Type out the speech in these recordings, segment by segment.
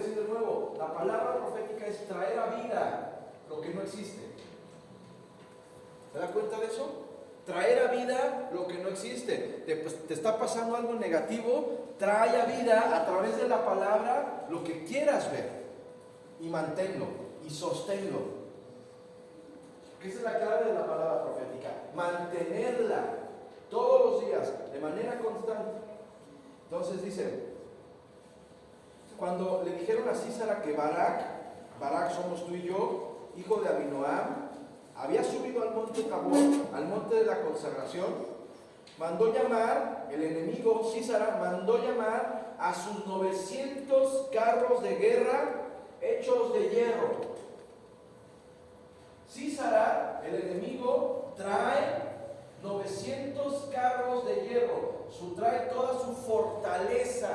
decir de nuevo, la palabra profética es traer a vida lo que no existe. ¿Se da cuenta de eso? Traer a vida lo que no existe. Te está pasando algo negativo, trae a vida a través de la palabra lo que quieras ver y manténlo y sosténlo. Esa es la clave de la palabra profética, mantenerla todos los días de manera constante. Entonces dice, cuando le dijeron a Sísara que Barak somos tú y yo, hijo de Abinoam, había subido al monte Tabor, al monte de la consagración, mandó llamar, el enemigo Sísara mandó llamar a sus 900 carros de guerra hechos de hierro. Sísara, el enemigo, trae 900 carros de hierro, trae toda su fortaleza.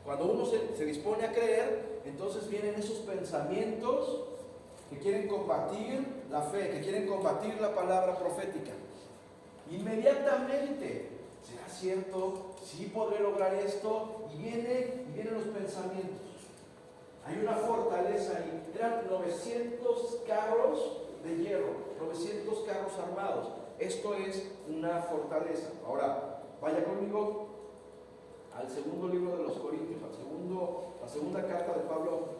Cuando uno se dispone a creer, entonces vienen esos pensamientos que quieren combatir la fe, que quieren combatir la palabra profética. Inmediatamente, ¿será cierto? ¿Sí podré lograr esto? Y vienen los pensamientos. Hay una fortaleza ahí. Eran 900 carros de hierro, 900 carros armados. Esto es una fortaleza. Ahora, vaya conmigo al segundo libro de los Corintios, la segunda carta de Pablo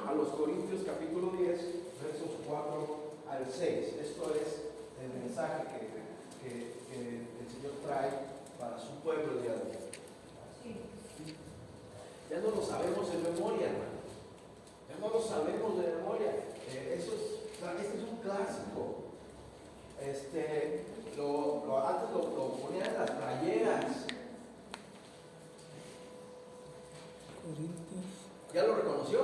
a los Corintios, capítulo 10, versos 4 al 6. Esto es el mensaje que el Señor trae para su pueblo el día de hoy. Ya no lo sabemos de memoria, hermano. Ya no lo sabemos de memoria. Este es un clásico. Antes lo ponían en las playeras. ¿Ya lo reconoció?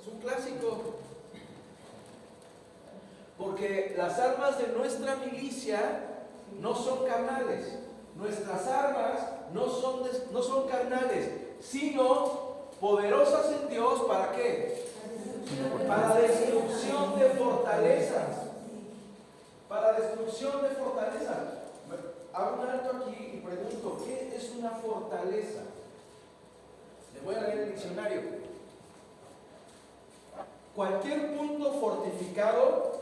Es un clásico. Porque las armas de nuestra milicia no son carnales. Nuestras armas no son carnales, sino poderosas en Dios. ¿Para qué? Para destrucción de fortalezas. Para destrucción de fortalezas. Hago un alto aquí y pregunto, ¿qué es una fortaleza? Les voy a leer el diccionario. Cualquier punto fortificado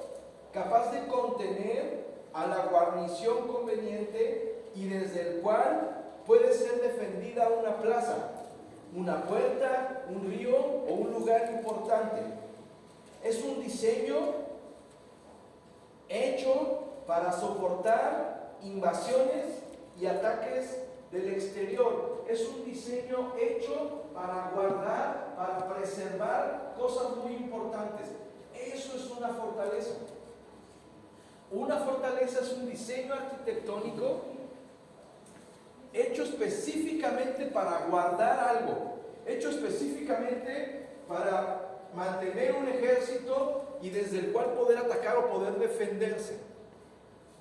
capaz de contener a la guarnición conveniente y desde el cual puede ser defendida una plaza, una puerta, un río o un lugar importante. Es un diseño hecho para soportar invasiones y ataques del exterior. Es un diseño hecho para guardar, para preservar cosas muy importantes. Eso es una fortaleza. Una fortaleza es un diseño arquitectónico hecho específicamente para guardar algo, hecho específicamente para mantener un ejército y desde el cual poder atacar o poder defenderse.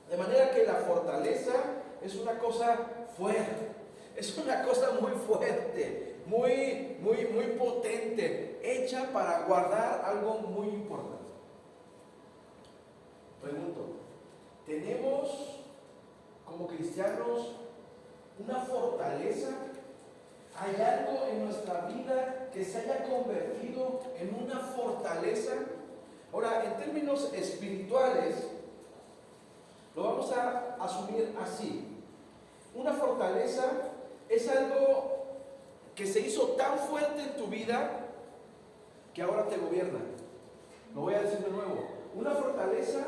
De manera que la fortaleza es una cosa fuerte, es una cosa muy fuerte, muy potente, hecha para guardar algo muy importante. Pregunto, ¿tenemos como cristianos una fortaleza? ¿Hay algo en nuestra vida que se haya convertido en una fortaleza? Ahora, en términos espirituales, lo vamos a asumir así. Una fortaleza es algo que se hizo tan fuerte en tu vida que ahora te gobierna. Lo voy a decir de nuevo. Una fortaleza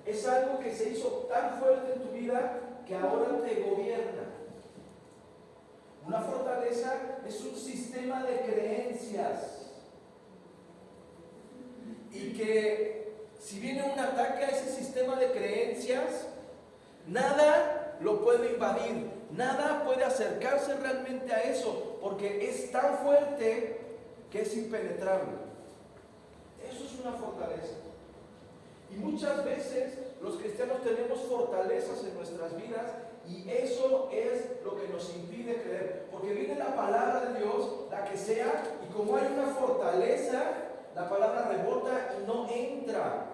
es algo que se hizo tan fuerte en tu vida que ahora te gobierna. Una fortaleza es un sistema de creencias y que si viene un ataque a ese sistema de creencias, nada lo puede invadir, nada puede acercarse realmente a eso, porque es tan fuerte que es impenetrable. Eso es una fortaleza. Y muchas veces los cristianos tenemos fortalezas en nuestras vidas y eso es lo que nos impide creer, porque viene la palabra de Dios, la que sea, y como hay una fortaleza, la palabra rebota y no entra.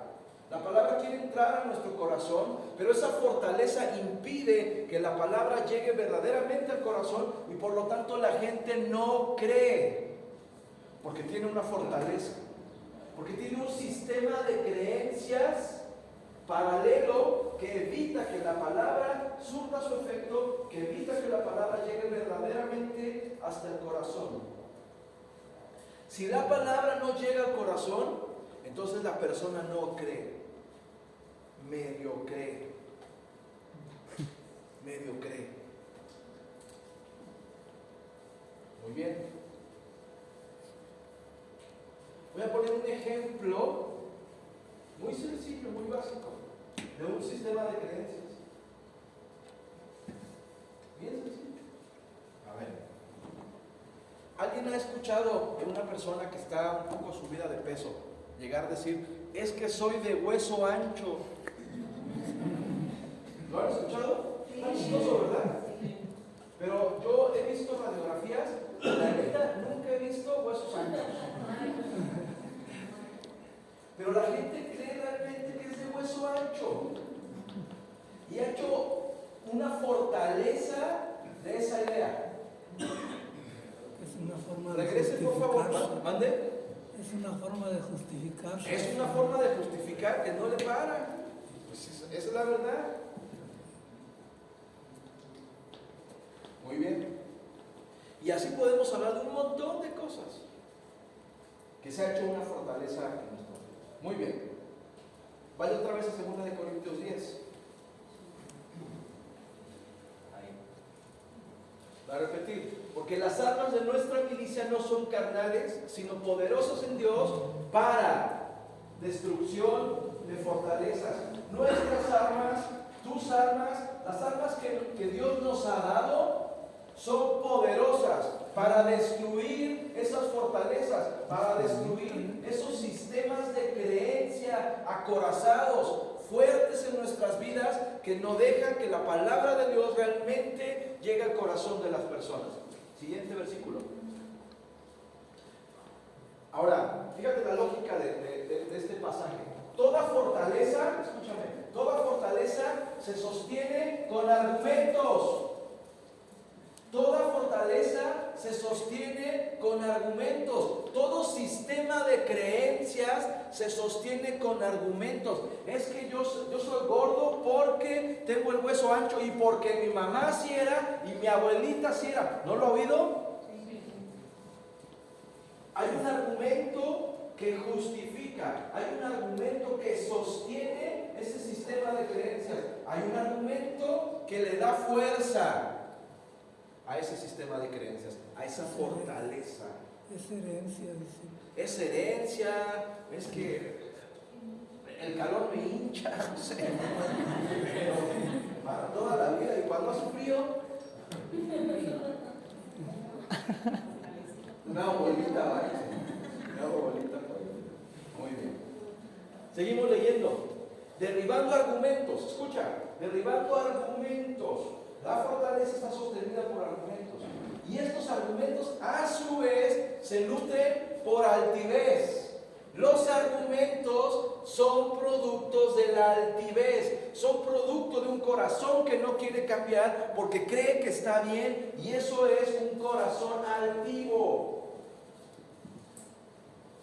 La palabra quiere entrar a nuestro corazón, pero esa fortaleza impide que la palabra llegue verdaderamente al corazón y por lo tanto la gente no cree, porque tiene una fortaleza, porque tiene un sistema de creencias paralelo que evita que la palabra surta su efecto, que evita que la palabra llegue verdaderamente hasta el corazón. Si la palabra no llega al corazón, entonces la persona no cree, medio cree, medio cree. Muy bien. Voy a poner un ejemplo muy sencillo, muy básico, de un sistema de creencias. Bien sencillo. A ver. ¿Alguien ha escuchado de una persona que está un poco subida de peso llegar a decir, es que soy de hueso ancho? ¿Lo han escuchado? Está chistoso, ¿verdad? Pero yo he visto radiografías, la neta nunca he visto huesos anchos. Pero la gente cree realmente que es de hueso ancho. Y ha hecho una fortaleza de esa idea. Es una forma Regrese, por favor. Mande. Es una forma de justificarse. Es una forma de justificar que no le para. Pues esa es la verdad. Muy bien. Y así podemos hablar de un montón de cosas que se ha hecho una fortaleza en nuestro vida. Muy bien. Vaya otra vez a 2 de Corintios 10. Ahí. Va a repetir. Porque las armas de nuestra milicia no son carnales, sino poderosas en Dios para destrucción de fortalezas. Nuestras armas, tus armas, las armas que Dios nos ha dado, son poderosas para destruir esas fortalezas, para destruir esos sistemas de creencia acorazados, fuertes en nuestras vidas, que no dejan que la palabra de Dios realmente llegue al corazón de las personas. Siguiente versículo. Ahora, fíjate la lógica de este pasaje. Toda fortaleza, escúchame, toda fortaleza se sostiene con argumentos. Toda fortaleza se sostiene con argumentos. Todo sistema de creencias se sostiene con argumentos. Es que yo soy gordo porque tengo el hueso ancho y porque mi mamá sí era y mi abuelita sí era. ¿No lo ha oído? Hay un argumento que justifica, hay un argumento que sostiene ese sistema de creencias. Hay un argumento que le da fuerza a ese sistema de creencias, a esa fortaleza. Es herencia, dice. Es herencia, es que el calor me hincha, no sé, pero para toda la vida. Y cuando hace frío, una bolita, ¿vale? Una bolita. Muy bien. Seguimos leyendo. Derribando argumentos, escucha, derribando argumentos. La fortaleza está sostenida por argumentos. Y estos argumentos a su vez se nutren por altivez. Los argumentos son productos de la altivez. Son producto de un corazón que no quiere cambiar porque cree que está bien. Y eso es un corazón altivo.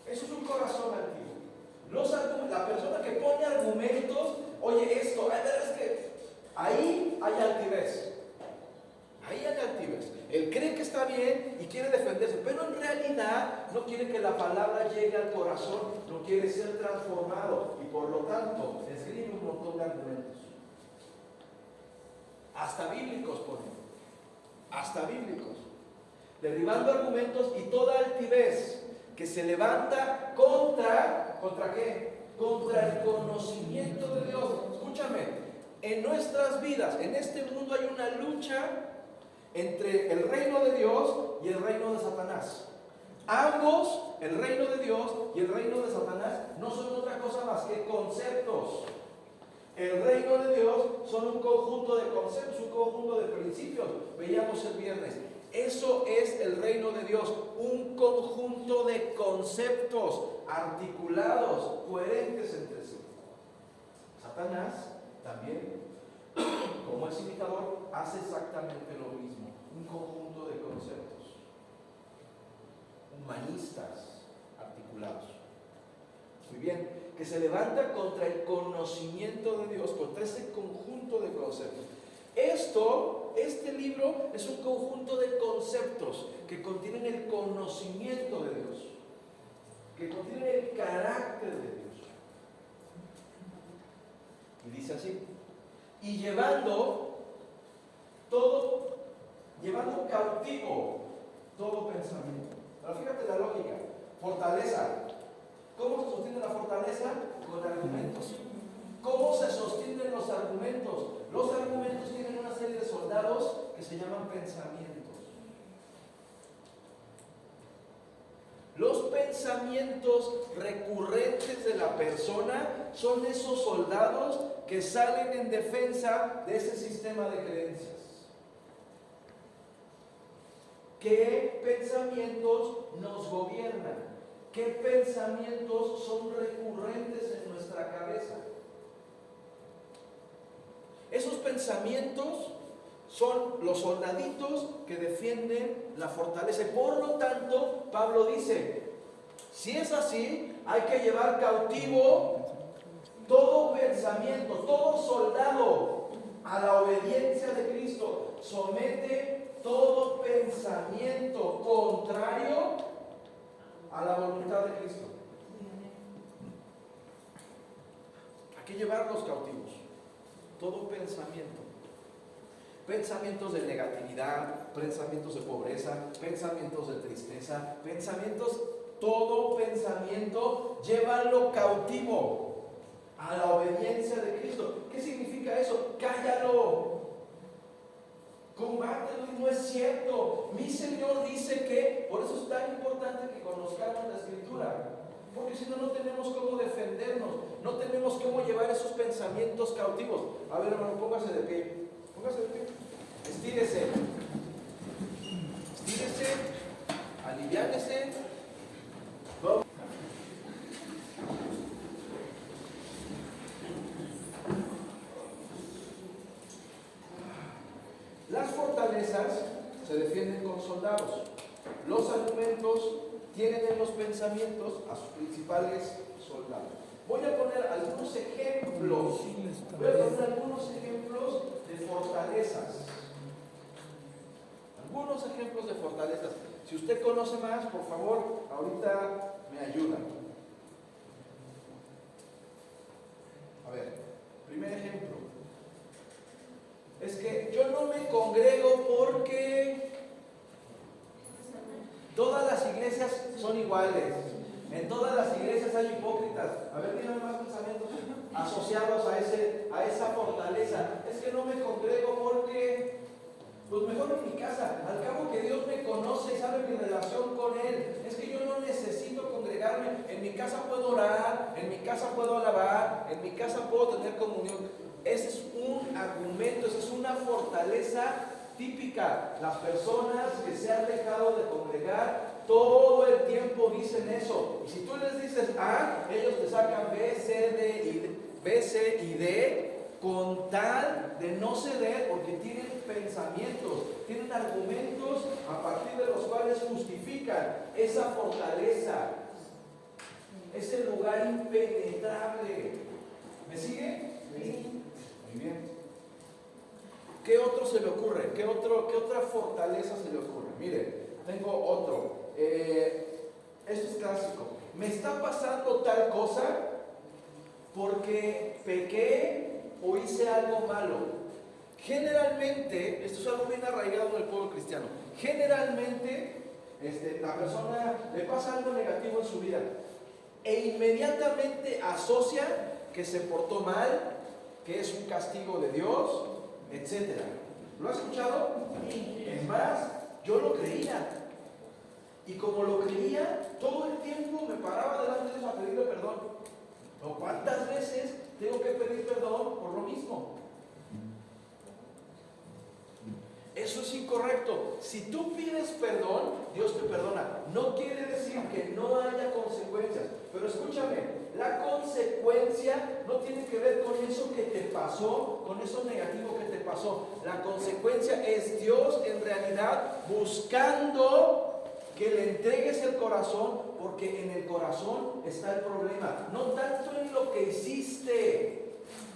Eso es un corazón altivo. La persona que pone argumentos, oye esto, es que ahí hay altivez. Ahí hay altivez. Él cree que está bien y quiere defenderse, pero en realidad no quiere que la palabra llegue al corazón, no quiere ser transformado y por lo tanto escribe un montón de argumentos. Hasta bíblicos ponen. Hasta bíblicos. Derribando argumentos y toda altivez que se levanta ¿contra qué? Contra el conocimiento de Dios. Escúchame, en nuestras vidas, en este mundo hay una lucha entre el reino de Dios y el reino de Satanás. Ambos, el reino de Dios y el reino de Satanás, no son otra cosa más que conceptos. El reino de Dios son un conjunto de conceptos, un conjunto de principios. Veíamos el viernes. Eso es el reino de Dios, un conjunto de conceptos articulados, coherentes entre sí. Satanás también, como es imitador, hace exactamente lo mismo. Un conjunto de conceptos humanistas articulados. Muy bien, que se levanta contra el conocimiento de Dios, contra ese conjunto de conceptos. Este libro es un conjunto de conceptos que contienen el conocimiento de Dios, que contienen el carácter de Dios. Y dice así: y llevando cautivo todo pensamiento. Pero fíjate la lógica. Fortaleza. ¿Cómo se sostiene la fortaleza? Con argumentos. ¿Cómo se sostienen los argumentos? Los argumentos tienen una serie de soldados que se llaman pensamientos. Los pensamientos recurrentes de la persona son esos soldados que salen en defensa de ese sistema de creencias. ¿Qué pensamientos nos gobiernan? ¿Qué pensamientos son recurrentes en nuestra cabeza? Esos pensamientos son los soldaditos que defienden la fortaleza. Por lo tanto, Pablo dice, si es así, hay que llevar cautivo todo pensamiento, todo soldado a la obediencia de Cristo. Somete todo pensamiento contrario a la voluntad de Cristo. Hay que llevarlos cautivos. Todo pensamiento. Pensamientos de negatividad, pensamientos de pobreza, pensamientos de tristeza, todo pensamiento, llévalo cautivo a la obediencia de Cristo. ¿Qué significa eso? Cállalo. Combátelo y no es cierto. Mi Señor dice que, por eso es tan importante que conozcamos la Escritura, porque si no, no tenemos cómo defendernos, no tenemos cómo llevar esos pensamientos cautivos. A ver, hermano, póngase de pie. Póngase de pie. Estírese. Estírese. Aliviánese. Vamos. Las fortalezas se defienden con soldados. Los argumentos tienen en los pensamientos a sus principales soldados. Voy a poner algunos ejemplos. Voy a poner algunos ejemplos de fortalezas. Algunos ejemplos de fortalezas. Si usted conoce más, por favor, ahorita me ayuda. A ver, primer ejemplo. Es que yo no me congrego porque todas las iglesias son iguales. En todas las iglesias hay hipócritas. A ver, díganme más pensamientos asociados a esa fortaleza. Es que no me congrego porque, pues mejor en mi casa. Al cabo que Dios me conoce y sabe mi relación con Él. Es que yo no necesito congregarme. En mi casa puedo orar, en mi casa puedo alabar, en mi casa puedo tener comunión. Ese es un argumento, esa es una fortaleza típica. Las personas que se han dejado de congregar todo el tiempo dicen eso. Y si tú les dices A, ellos te sacan B, C y D con tal de no ceder, porque tienen pensamientos, tienen argumentos a partir de los cuales justifican esa fortaleza, ese lugar impenetrable. ¿Me sigue? Sí. Muy bien. ¿Qué otro se le ocurre? ¿Qué otra fortaleza se le ocurre? Mire, tengo otro. Esto es clásico. Me está pasando tal cosa porque pequé o hice algo malo. Generalmente, esto es algo bien arraigado en el pueblo cristiano. Generalmente, la persona le pasa algo negativo en su vida e inmediatamente asocia que se portó mal, que es un castigo de Dios, etc. ¿Lo has escuchado? Es más, yo lo creía. Y como lo creía, todo el tiempo me paraba delante de Dios a pedirle perdón. ¿O cuántas veces tengo que pedir perdón por lo mismo? Eso es incorrecto. Si tú pides perdón, Dios te perdona. No quiere decir que no haya consecuencias. Pero escúchame, La consecuencia no tiene que ver con eso que te pasó, con eso negativo que te pasó. La consecuencia es Dios en realidad buscando que le entregues el corazón, porque en el corazón está el problema. No tanto en lo que hiciste,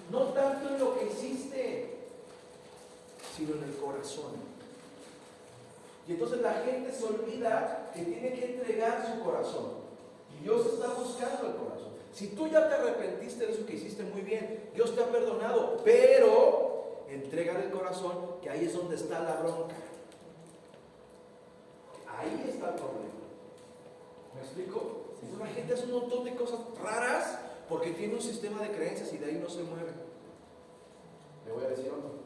no tanto en lo que hiciste, sino en el corazón. Y entonces la gente se olvida que tiene que entregar su corazón. Y Dios está buscando el corazón. Si tú ya te arrepentiste de eso que hiciste, muy bien, Dios te ha perdonado, pero entrega el corazón, que ahí es donde está la bronca. Ahí está el problema. ¿Me explico? Entonces la gente hace un montón de cosas raras porque tiene un sistema de creencias y de ahí no se mueve. Le voy a decir otro.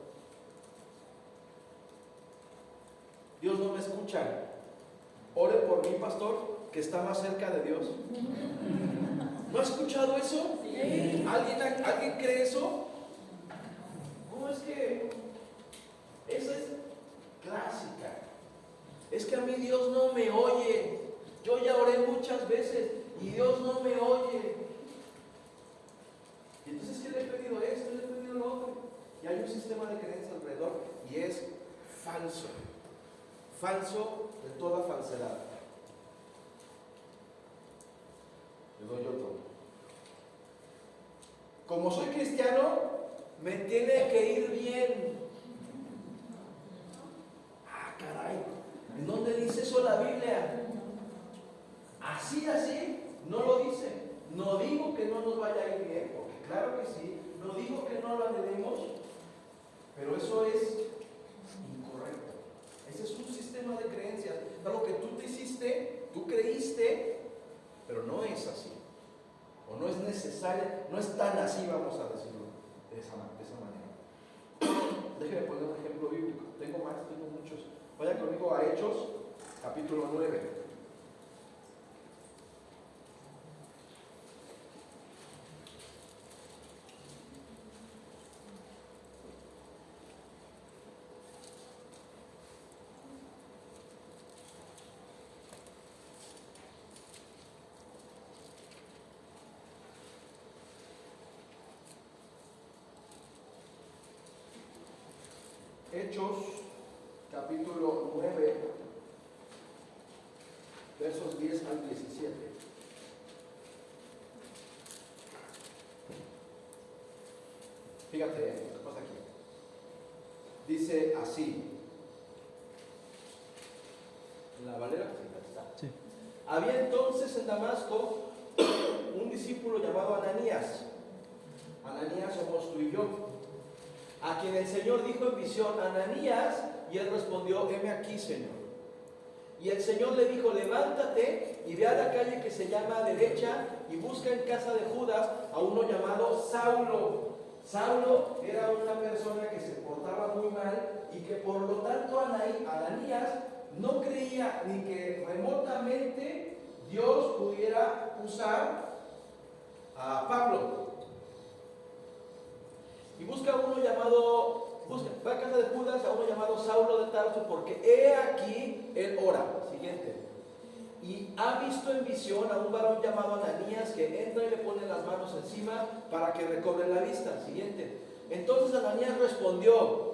Dios no me escucha. Ore por mí, pastor, que está más cerca de Dios. ¿No ha escuchado eso? Sí. ¿Alguien cree eso? No, es que esa es clásica. Es que a mí Dios no me oye. Yo ya oré muchas veces y Dios no me oye. Y entonces, ¿qué le he pedido esto? Le he pedido lo otro. Y hay un sistema de creencias alrededor y es falso. Falso de toda falsedad. Le doy otro. Como soy cristiano, me tiene que ir bien. Ah, caray. ¿En dónde dice eso la Biblia? Así, no lo dice. No digo que no nos vaya a ir bien, porque claro que sí. No digo que no lo anhelemos, pero eso es incorrecto. Ese es un sistema de creencias. Algo que tú te hiciste, tú creíste, pero no es así. O no es necesaria, no es tan así, vamos a decirlo de esa manera. Déjenme poner un ejemplo bíblico. Tengo muchos. Vaya conmigo a Hechos, capítulo 9. Hechos, capítulo 9, versos 10 al 17. Fíjate, ¿qué pasa aquí? Dice así. ¿En la Valera? Sí. Había entonces en Damasco un discípulo llamado Ananías. Ananías somos tú y yo. A quien el Señor dijo en visión, Ananías, y él respondió, heme aquí, Señor. Y el Señor le dijo, levántate y ve a la calle que se llama Derecha y busca en casa de Judas a uno llamado Saulo. Saulo era una persona que se portaba muy mal y que por lo tanto Ananías no creía ni que remotamente Dios pudiera usar a Pablo. Y busca a uno llamado, va a casa de Judas a uno llamado Saulo de Tarso, porque he aquí él ora. Siguiente. Y ha visto en visión a un varón llamado Ananías que entra y le pone las manos encima para que recobre la vista. Siguiente. Entonces Ananías respondió,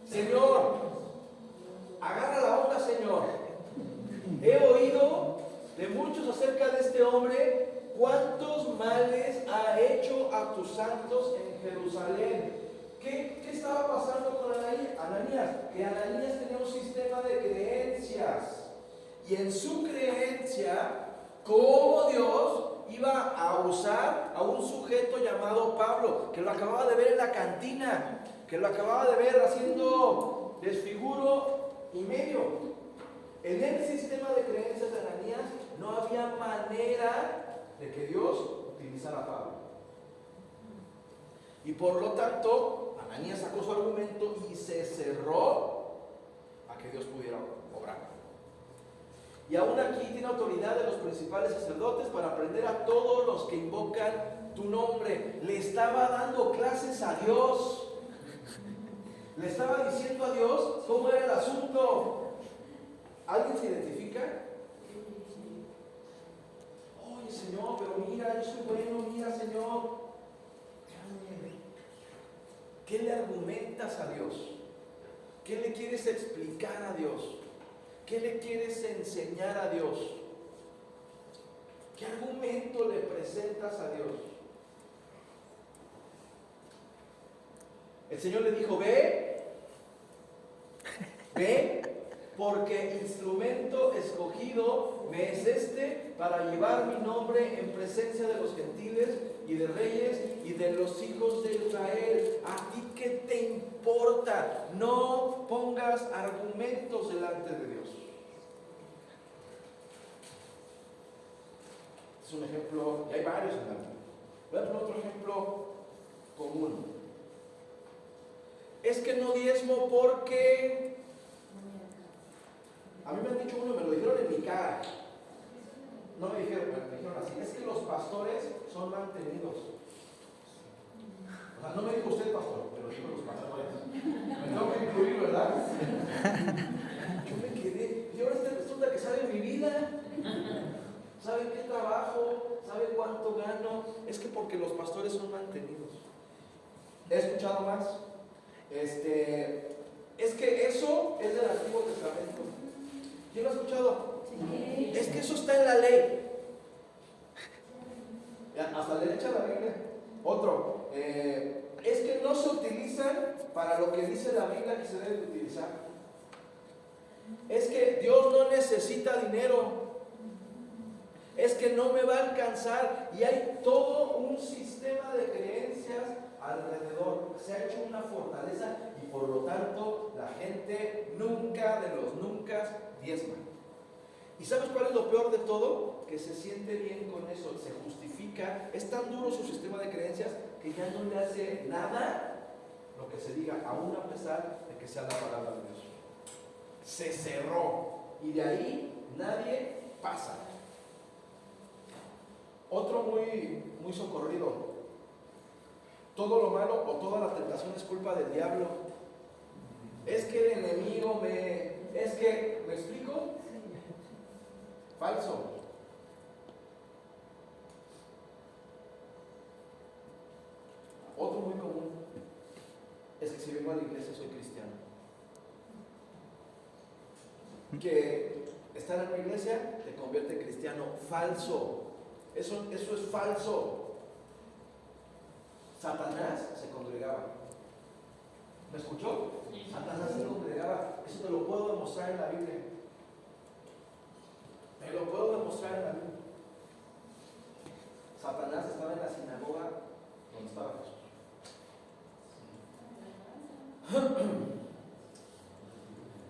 Señor, agarra la onda, Señor. He oído de muchos acerca de este hombre, cuántos males ha hecho a tus santos en Jerusalén. ¿Qué estaba pasando con Ananías? Que Ananías tenía un sistema de creencias. Y en su creencia, cómo Dios iba a usar a un sujeto llamado Pablo, que lo acababa de ver en la cantina, que lo acababa de ver haciendo desfiguro y medio. En el sistema de creencias de Ananías no había manera de que Dios utilizara a Pablo. Y por lo tanto, Ananías sacó su argumento y se cerró a que Dios pudiera obrar. Y aún aquí tiene autoridad de los principales sacerdotes para prender a todos los que invocan tu nombre. Le estaba dando clases a Dios. Le estaba diciendo a Dios cómo era el asunto. ¿Alguien se identifica? Oye, Señor, pero mira, yo soy bueno, mira, Señor. ¿Qué le argumentas a Dios? ¿Qué le quieres explicar a Dios? ¿Qué le quieres enseñar a Dios? ¿Qué argumento le presentas a Dios? El Señor le dijo, ve, porque instrumento escogido me es este para llevar mi nombre en presencia de los gentiles y de reyes y de los hijos de Israel. ¿A ti qué te importa? No pongas argumentos delante de Dios. Es un ejemplo, y hay varios en la Biblia. Voy a poner otro ejemplo común. Es que no diezmo porque... A mí me han dicho uno, me lo dijeron en mi cara. No me dijeron, me dijeron así, es que los pastores son mantenidos. O sea, no me dijo usted pastor, pero dijo los pastores. Me tengo que incluir, ¿verdad? Yo me quedé, y ahora resulta que sabe mi vida, sabe qué trabajo, sabe cuánto gano. Es que porque los pastores son mantenidos. He escuchado más. Es que eso es del Antiguo Testamento. ¿Quién lo ha escuchado? Sí. Es que eso está en la ley. Hasta la derecha de la Biblia. Otro. Es que no se utilizan para lo que dice la Biblia que se debe de utilizar. Es que Dios no necesita dinero. Es que no me va a alcanzar. Y hay todo un sistema de creencias alrededor. Se ha hecho una fortaleza y por lo tanto la gente nunca de los nunca diezma. ¿Y sabes cuál es lo peor de todo? Que se siente bien con eso, se justifica. Es tan duro su sistema de creencias que ya no le hace nada lo que se diga, aún a pesar de que sea la palabra de Dios. Se cerró y de ahí nadie pasa. Otro muy socorrido. Todo lo malo o toda la tentación es culpa del diablo. Es que el enemigo ¿me explico? Falso. Otro muy común es que si vengo a la iglesia soy cristiano. Que estar en una iglesia te convierte en cristiano. Falso. Eso es falso. Satanás se congregaba. ¿Me escuchó? Satanás se congregaba. Eso te lo puedo demostrar en la Biblia. Te lo puedo demostrar en la Biblia. Satanás estaba en la sinagoga donde estaba Jesús.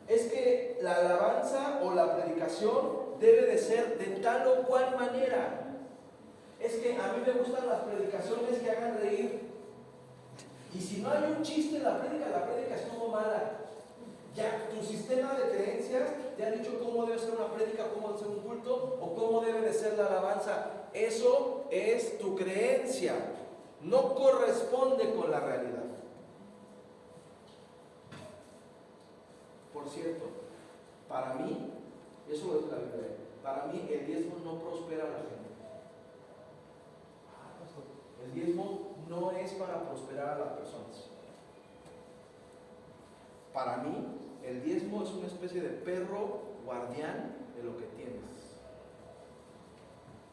Es que la alabanza o la predicación debe de ser de tal o cual manera. Es que a mí me gustan las predicaciones que hagan reír. Y si no hay un chiste en la prédica estuvo mala. Ya, tu sistema de creencias te ha dicho cómo debe ser una prédica, cómo debe ser un culto o cómo debe de ser la alabanza. Eso es tu creencia. No corresponde con la realidad. Por cierto, para mí, eso lo dice la Biblia, para mí el diezmo no prospera a la gente. El diezmo no es para prosperar a las personas. Para mí, el diezmo es una especie de perro guardián de lo que tienes.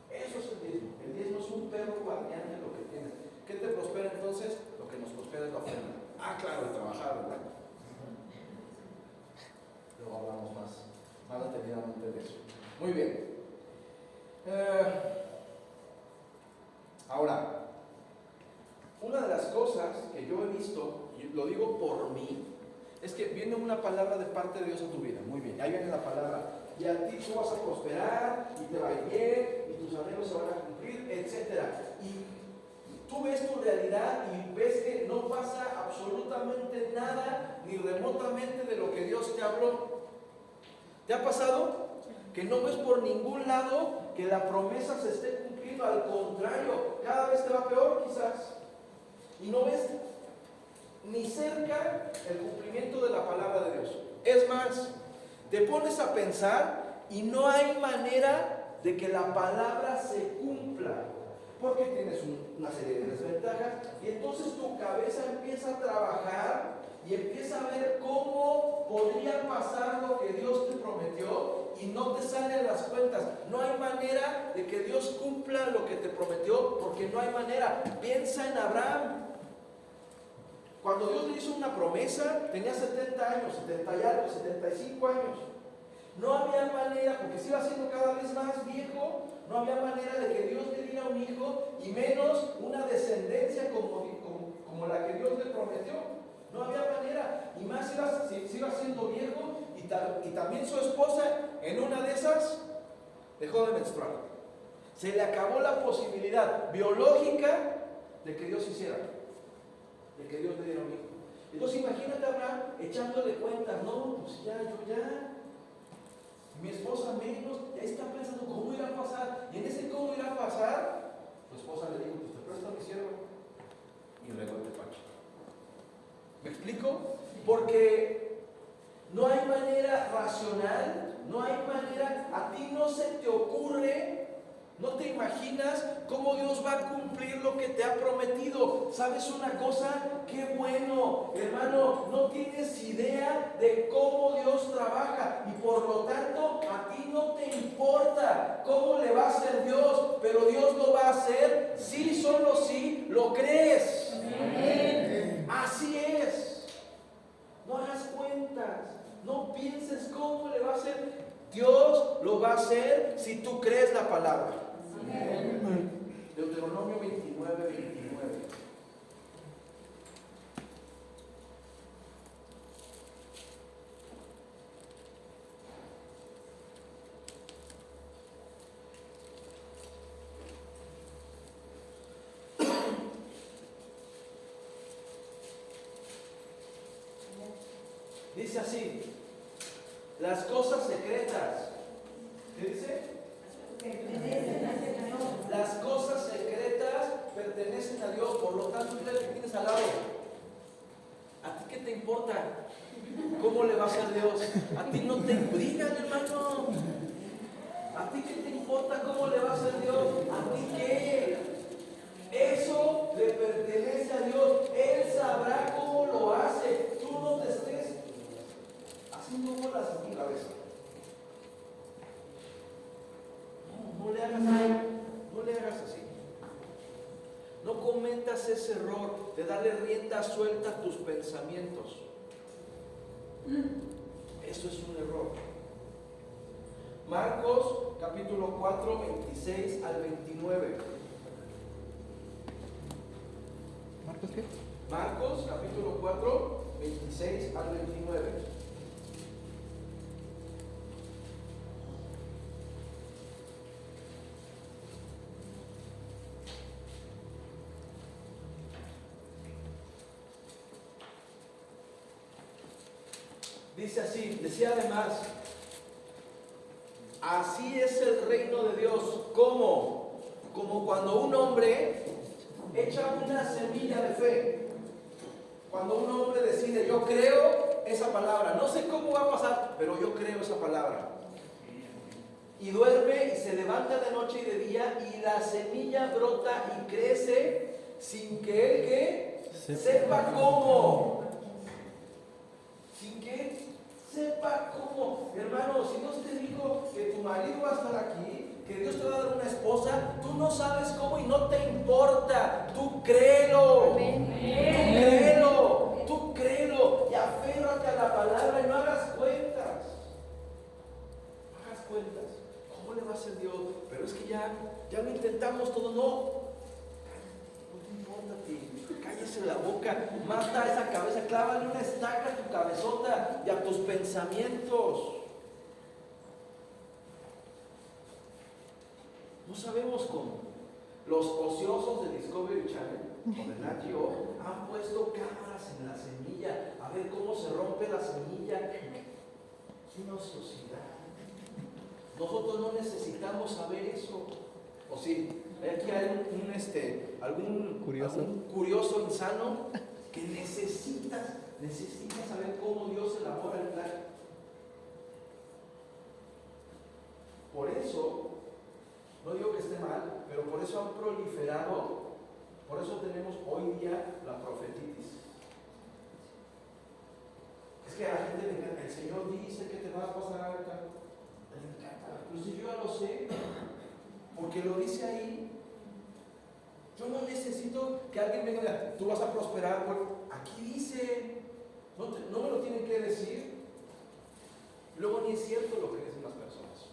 Eso es el diezmo. El diezmo es un perro guardián de lo que tienes. ¿Qué te prospera entonces? Lo que nos prospera es la ofrenda. Ah, claro, de trabajar, ¿verdad? Luego hablamos más detenidamente de eso. Muy bien. Ahora, una de las cosas que yo he visto, y lo digo por mí, es que viene una palabra de parte de Dios a tu vida. Muy bien, ahí viene la palabra. Y a ti tú vas a prosperar, y te va a ir bien, y tus anhelos se van a cumplir, etc. Y tú ves tu realidad y ves que no pasa absolutamente nada, ni remotamente de lo que Dios te habló. ¿Te ha pasado? Que no ves por ningún lado que la promesa se esté cumpliendo. Al contrario, cada vez te va peor quizás. Y no ves ni cerca el cumplimiento de la palabra de Dios. Es más, te pones a pensar y no hay manera de que la palabra se cumpla. Porque tienes una serie de desventajas y entonces tu cabeza empieza a trabajar y empieza a ver cómo podría pasar lo que Dios te prometió y no te salen las cuentas. No hay manera de que Dios cumpla lo que te prometió, porque no hay manera. Piensa en Abraham. Cuando Dios le hizo una promesa, tenía 70 años, 70 y algo, 75 años. No había manera, porque se iba haciendo cada vez más viejo, no había manera de que Dios le diera un hijo y menos una descendencia como la que Dios le prometió. No había manera, y más se iba haciendo viejo y también su esposa en una de esas dejó de menstruar. Se le acabó la posibilidad biológica de que Dios hiciera, de que Dios le diera un hijo. Entonces imagínate a Abraham echándole cuentas, no, pues ya, mi esposa menos, ya está pensando cómo irá a pasar, y en ese cómo irá a pasar, su esposa le dijo, pues te presto a mi siervo y regó el despacho. ¿Me explico? Porque no hay manera racional, no hay manera, a ti no se te ocurre, no te imaginas cómo Dios va a cumplir lo que te ha prometido. ¿Sabes una cosa? ¡Qué bueno! Hermano, no tienes idea de cómo Dios trabaja y por lo tanto a ti no te importa cómo le va a hacer Dios, pero Dios lo va a hacer sí, solo sí lo crees. Amén. Así es. No hagas cuentas, no pienses cómo le va a hacer. Dios lo va a hacer si tú crees la palabra. Deuteronomio 29, 29. Dice así, las cosas secretas. ¿Qué dice? Las cosas secretas pertenecen a Dios, por lo tanto, mira que tienes al lado. ¿A ti qué te importa? ¿Cómo le va a hacer Dios? A ti no te digan, hermano. ¿A ti qué te importa cómo le va a hacer Dios? ¿A ti qué? Eso le pertenece a Dios. Él sabrá cómo lo hace. Tú no te estés haciendo bolas en tu cabeza. No le hagas así. No le hagas así. No cometas ese error de darle rienda suelta a tus pensamientos. Eso es un error. Marcos capítulo 4, 26 al 29. ¿Marcos qué? Marcos capítulo 4, 26 al 29. Dice así, decía además, así es el reino de Dios. ¿Cómo? Como cuando un hombre echa una semilla de fe. Cuando un hombre decide, yo creo esa palabra, no sé cómo va a pasar, pero yo creo esa palabra. Y duerme y se levanta de noche y de día y la semilla brota y crece sin que él ¿qué? Sepa cómo. Sin que él sepa cómo. Hermano, si Dios te dijo que tu marido va a estar aquí, que Dios te va a dar una esposa, tú no sabes cómo y no te importa. Tú créelo. Tú créelo y aférrate a la palabra y no hagas cuentas. No hagas cuentas. ¿Cómo le va a hacer Dios? Pero es que ya lo intentamos todo. No te importa a ti. Cállese la boca. Mata esa cabeza. Clávale una estaca a tu cabezota y a tus pensamientos. No sabemos cómo. Los ociosos de Discovery Channel o de Nat Geo han puesto cámaras en la semilla a ver cómo se rompe la semilla. ¡Qué ociosidad! Nosotros no necesitamos saber eso. ¿O sí? Aquí hay algún curioso insano que necesita saber cómo Dios elabora el plan. Por eso No digo que esté mal, pero por eso han proliferado, por eso tenemos hoy día la profetitis. Es que a la gente le encanta, el Señor dice que te va a pasar acá. Le encanta. Pues yo ya lo sé, porque lo dice ahí. Yo no necesito que alguien venga y diga, tú vas a prosperar. Bueno, aquí dice, no me lo tienen que decir. Luego ni es cierto lo que dicen las personas.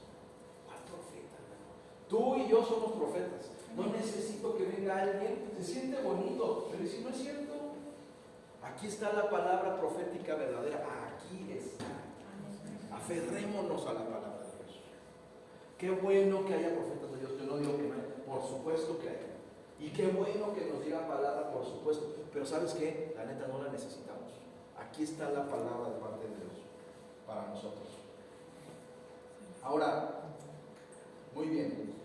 ¿Cuál profeta? Tú y yo somos profetas. No necesito que venga alguien, se siente bonito, pero si no es cierto, aquí está la palabra profética verdadera, aquí está. Aferrémonos a la palabra de Dios. Qué bueno que haya profetas de Dios, yo no digo que no, por supuesto que hay. Y qué bueno que nos digan palabra, por supuesto, pero ¿sabes qué? La neta no la necesitamos. Aquí está la palabra de parte de Dios para nosotros. Ahora, muy bien.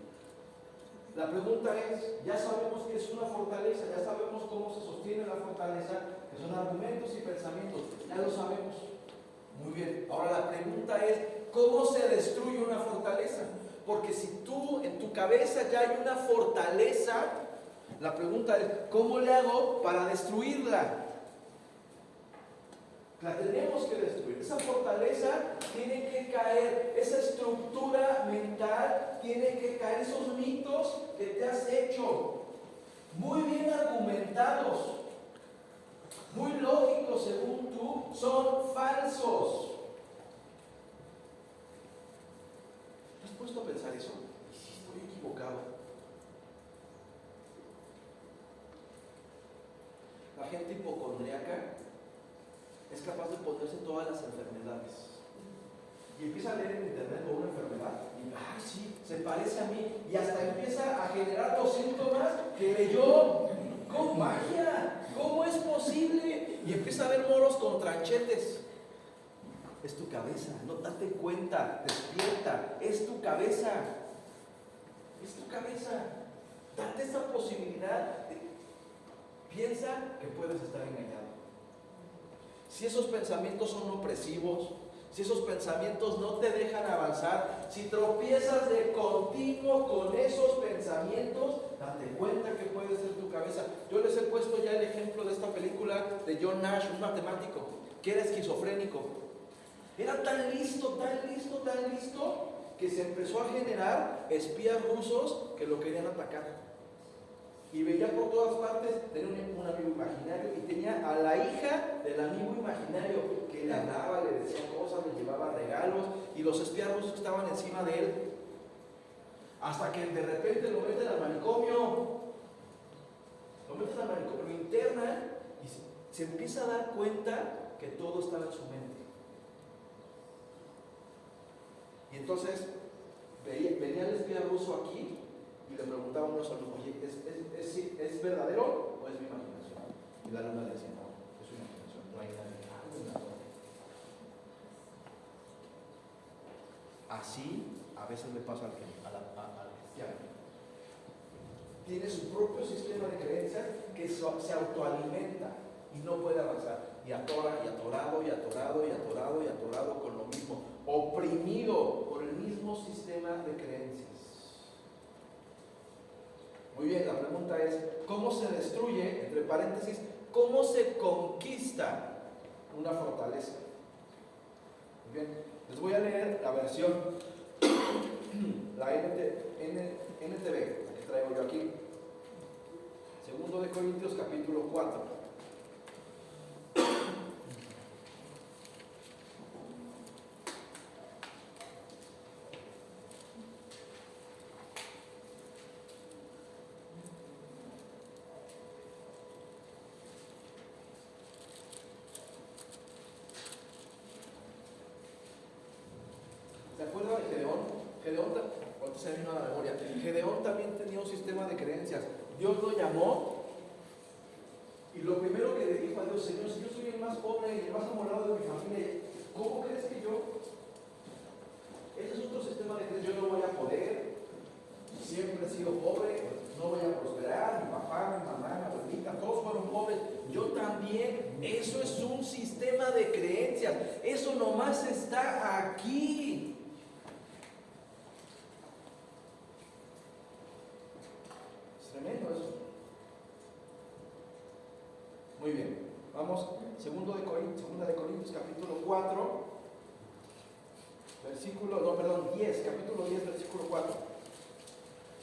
La pregunta es, ya sabemos que es una fortaleza, ya sabemos cómo se sostiene la fortaleza, que son argumentos y pensamientos, ya lo sabemos. Muy bien, ahora la pregunta es, ¿cómo se destruye una fortaleza? Porque si tú, en tu cabeza ya hay una fortaleza, la pregunta es, ¿cómo le hago para destruirla? La tenemos que destruir. Esa fortaleza tiene que caer, esa estructura mental tiene que caer, esos mitos que te has hecho, muy bien argumentados, muy lógicos según tú, son falsos. ¿Te has puesto a pensar eso? ¿Y si estoy equivocado? La gente hipocondríaca es capaz de ponerse todas las enfermedades. Y empieza a leer en internet con una enfermedad y ¡ay, sí! Se parece a mí. Y hasta empieza a generar los síntomas que leyó con magia. ¿Cómo es posible? Y empieza a ver moros con tranchetes. Es tu cabeza, no date cuenta, despierta. Es tu cabeza. Es tu cabeza. Date esa posibilidad. Piensa que puedes estar engañado. Si esos pensamientos son opresivos, si esos pensamientos no te dejan avanzar, si tropiezas de continuo con esos pensamientos, date cuenta que puede ser tu cabeza. Yo les he puesto ya el ejemplo de esta película de John Nash, un matemático, que era esquizofrénico. Era tan listo, que se empezó a generar espías rusos que lo querían atacar. Y veía por todas partes, tenía un amigo imaginario y tenía a la hija del amigo imaginario que le hablaba, le decía cosas, le llevaba regalos y los espías rusos estaban encima de él. Hasta que de repente lo meten al manicomio, lo internan y se empieza a dar cuenta que todo estaba en su mente. Y entonces venía el espía ruso aquí y le preguntaba a unos alumnos, oye, ¿es verdadero o es mi imaginación? Y la alumna le decía, no, es una imaginación, no hay nada. Así a veces le pasa al cristiano. Tiene su propio sistema de creencias que se autoalimenta y no puede avanzar. Y atora, y atorado con lo mismo, oprimido por el mismo sistema de creencias. Muy bien, la pregunta es, ¿cómo se destruye, entre paréntesis, cómo se conquista una fortaleza? Muy bien, les voy a leer la versión, la NTV, la que traigo yo aquí. 2 de Corintios capítulo 4. ¿Se acuerda de Gedeón? Ahorita se me vino a la memoria. Gedeón también tenía un sistema de creencias. Dios lo llamó y lo primero que le dijo a Dios, Señor, si yo soy el más pobre y el más amolado de mi familia, ¿cómo crees que yo? Ese es otro sistema de creencias. Yo no voy a poder, siempre he sido pobre, no voy a prosperar, mi papá, mi mamá, mi abuelita, todos fueron pobres, yo también. Eso es un sistema de creencias, eso nomás está aquí. tremendo eso. Muy bien, vamos, segunda de Corintios capítulo 4, capítulo 10, versículo 4.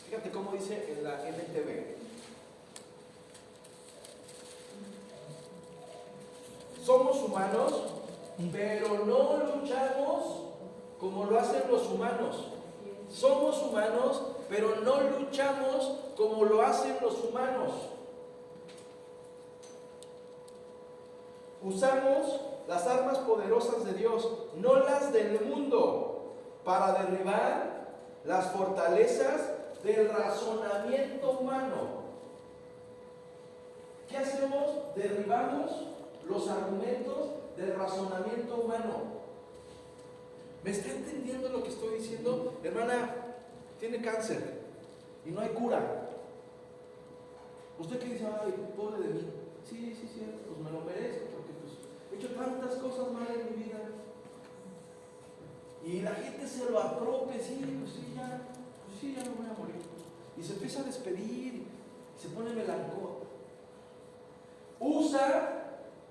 Fíjate cómo dice en la NTV. Somos humanos, pero no luchamos como lo hacen los humanos. Somos humanos, pero no luchamos como lo hacen los humanos. Usamos las armas poderosas de Dios, no las del mundo, para derribar las fortalezas del razonamiento humano. ¿Qué hacemos? Derribamos los argumentos del razonamiento humano. ¿Me está entendiendo lo que estoy diciendo? Hermana, tiene cáncer y no hay cura. ¿Usted qué dice? Ay, pobre de mí. Sí, pues me lo merezco porque pues, he hecho tantas cosas malas en mi vida. Y la gente se lo apropia, sí, ya no voy a morir. Y se empieza a despedir, y se pone melancólico. Usa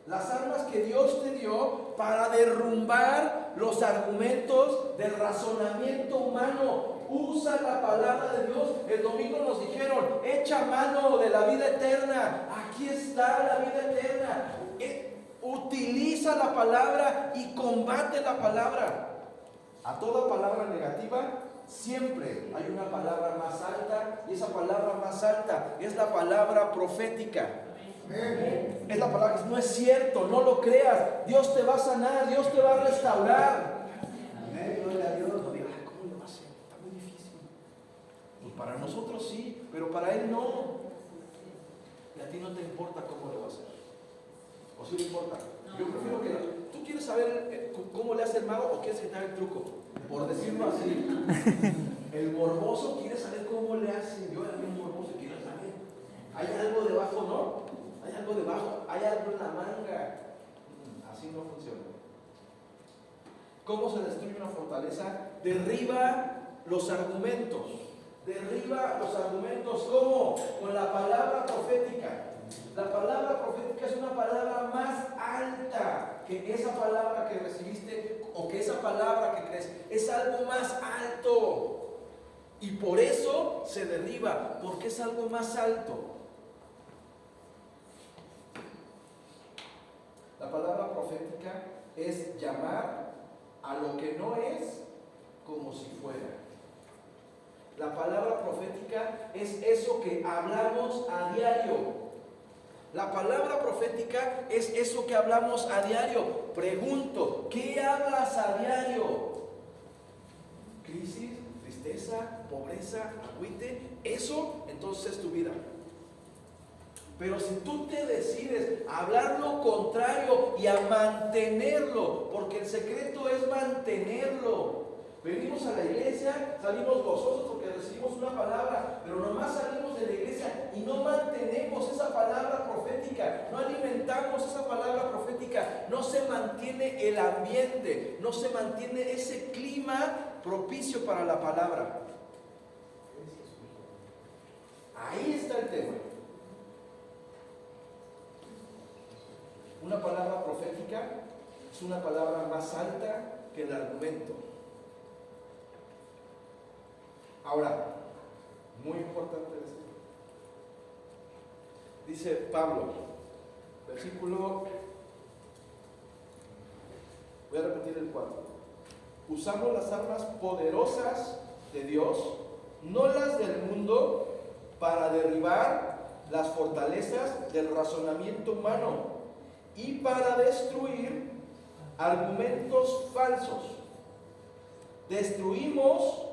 las armas que Dios te dio para derrumbar los argumentos del razonamiento humano. Usa la palabra de Dios. El domingo nos dijeron, echa mano de la vida eterna. Aquí está la vida eterna. Utiliza la palabra y combate la palabra. A toda palabra negativa siempre hay una palabra más alta, y esa palabra más alta es la palabra profética. Es la palabra que no es cierto, no lo creas. Dios te va a sanar, Dios te va a restaurar. Gloria a Dios. No digas, ¿cómo lo va a hacer? Está muy difícil. Pues para nosotros sí, pero para Él no. Y a ti no te importa cómo lo va a hacer. ¿O sí le importa? Yo prefiero que tú quieres saber cómo le hace el mago o quieres quitar el truco. Por decirlo así, el morboso quiere saber cómo le hace. Yo era bien morboso y quiero saber. Hay algo debajo, ¿no? Hay algo debajo, hay algo en la manga. Así no funciona. ¿Cómo se destruye una fortaleza? Derriba los argumentos. Derriba los argumentos. ¿Cómo? Con la palabra profética. La palabra profética es una palabra más alta que esa palabra que recibiste o que esa palabra que crees. Es algo más alto. Y por eso se derriba, porque es algo más alto. La palabra profética es llamar a lo que no es como si fuera. La palabra profética es eso que hablamos a diario. La palabra profética es eso que hablamos a diario. Pregunto, ¿qué hablas a diario? Crisis, tristeza, pobreza, agüite. Eso entonces es tu vida. Pero si tú te decides a hablar lo contrario y a mantenerlo, porque el secreto es mantenerlo. Venimos a la iglesia, salimos gozosos porque recibimos una palabra, pero nomás salimos de la iglesia y no mantenemos esa palabra profética, no alimentamos esa palabra profética, no se mantiene el ambiente, no se mantiene ese clima propicio para la palabra. Ahí está el tema. Una palabra profética es una palabra más alta que el argumento. Ahora, muy importante decir, dice Pablo, versículo, voy a repetir el 4. Usamos las armas poderosas de Dios, no las del mundo, para derribar las fortalezas del razonamiento humano y para destruir argumentos falsos. Destruimos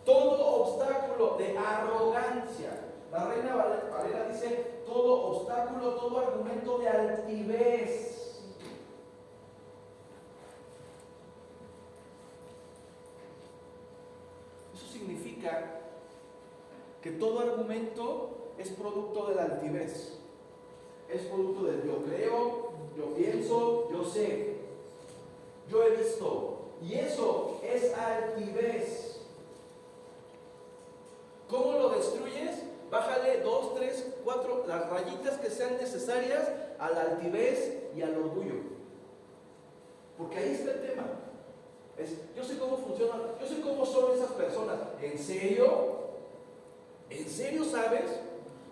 todo obstáculo de arrogancia. La Reina Valera dice todo obstáculo, todo argumento de altivez. Eso significa que todo argumento es producto de la altivez. Es producto del yo creo, yo pienso, yo sé, yo he visto. Y eso es altivez. ¿Cómo lo destruyes? Bájale 2 las rayitas que sean necesarias a la altivez y al orgullo. Porque ahí está el tema. Yo sé cómo funciona, yo sé cómo son esas personas. ¿En serio? ¿En serio sabes?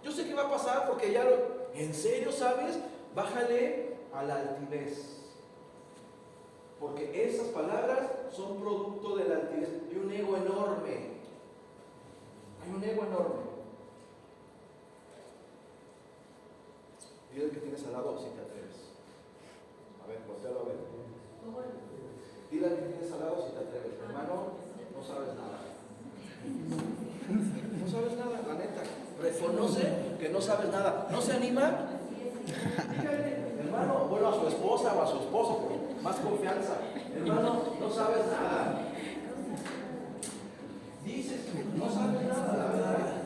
Yo sé qué va a pasar porque ya lo... ¿En serio sabes? Bájale a la altivez. Porque esas palabras son producto de la altivez y un ego enorme. Hay un ego enorme. Dile que tienes al lado si te atreves. A ver, voltealo a ver. Dile al que tienes al lado si te atreves. Hermano, no sabes nada. No sabes nada, la neta. Reconoce que no sabes nada. ¿No se anima? Dígale, hermano, bueno, a su esposa o a su esposo, con más confianza. Hermano, no sabes nada. Dices, no sabes nada, la verdad.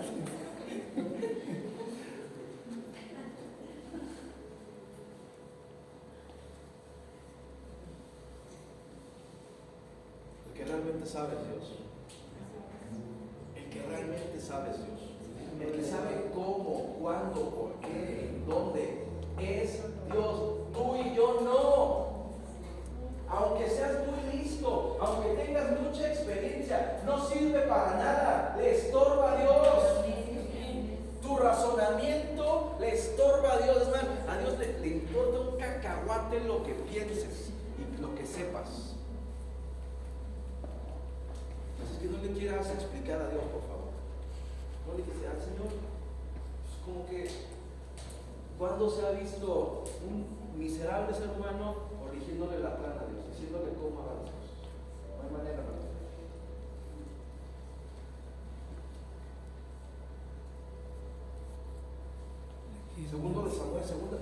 El que realmente sabe es Dios. El que realmente sabe es Dios. El que sabe cómo, cuándo, por qué, dónde, es Dios. Tú y yo no. Aunque seas muy listo, aunque tengas mucha experiencia, no sirve para nada. Le estorba a Dios. Tu razonamiento le estorba a Dios. Es más, a Dios le importa un cacahuate lo que pienses y lo que sepas. Así que no le quieras explicar a Dios, por favor. No le dices al Señor, pues como que ¿cuándo se ha visto un miserable ser humano corrigiéndole la plana a Dios, diciéndole cómo haga las cosas? No hay manera, ¿verdad?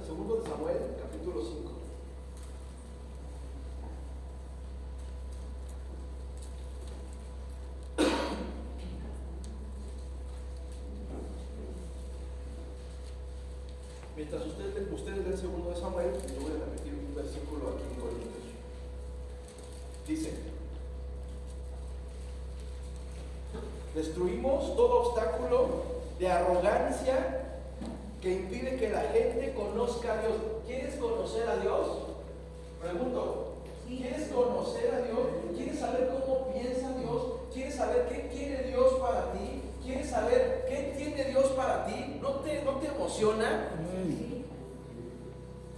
Segundo de Samuel, capítulo 5. Mientras ustedes leen segundo de Samuel, yo voy a repetir un versículo aquí en Corintios. Dice: destruimos todo obstáculo de arrogancia que impide que la gente conozca a Dios. ¿Quieres conocer a Dios? Pregunto. ¿Quieres conocer a Dios? ¿Quieres saber cómo piensa Dios? ¿Quieres saber qué quiere Dios para ti? ¿Quieres saber qué tiene Dios para ti? ¿No te emociona?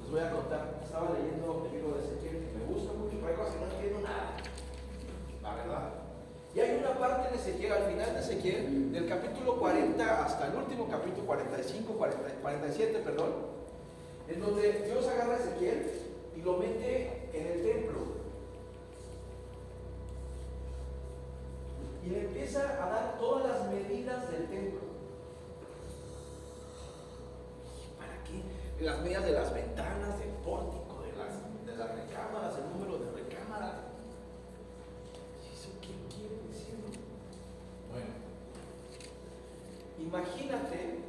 Les voy a contar. Estaba leyendo el libro de Ezequiel, que me gusta mucho, pero hay cosas que no entiendo nada. La verdad. Y hay una parte de Ezequiel, al final de Ezequiel, del capítulo 40 hasta el último capítulo 47, en donde Dios agarra a Ezequiel y lo mete en el templo. Y le empieza a dar todas las medidas del templo. ¿Para qué? Las medidas de las ventanas, del pórtico, de las recámaras, el número de recámaras. ¿Eso qué quiere decir? Bueno, imagínate,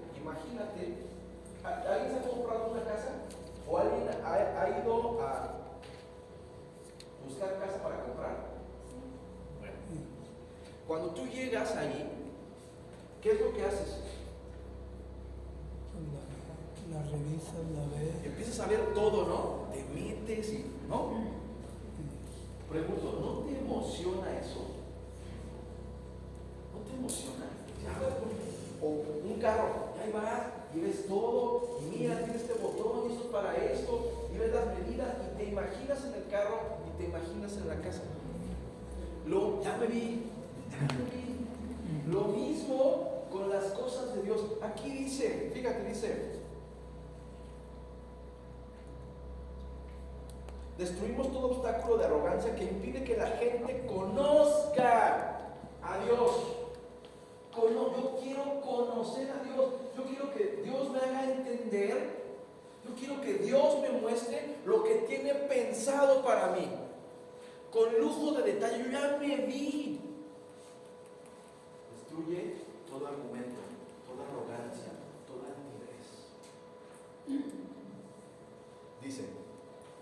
¿alguien se ha comprado una casa? ¿O alguien ha ido a buscar casa para comprar? Bueno, cuando tú llegas ahí, ¿qué es lo que haces? La revisas, la ves. Empiezas a ver todo, ¿no? Te metes y, ¿no? Pregunto, ¿no te emociona eso? ¿No te emociona? O un carro, y ahí vas y ves todo, y mira, tiene este botón, y eso es para esto, y ves las medidas, y te imaginas en el carro, y te imaginas en la casa. Ya me vi. Lo mismo con las cosas de Dios. Aquí dice, fíjate, dice: destruimos todo obstáculo de arrogancia que impide que la gente conozca a Dios. Yo quiero conocer a Dios. Yo quiero que Dios me haga entender. Yo quiero que Dios me muestre lo que tiene pensado para mí. Con lujo de detalle. Yo ya me vi. Destruye todo argumento, toda arrogancia, toda altivez. Dice: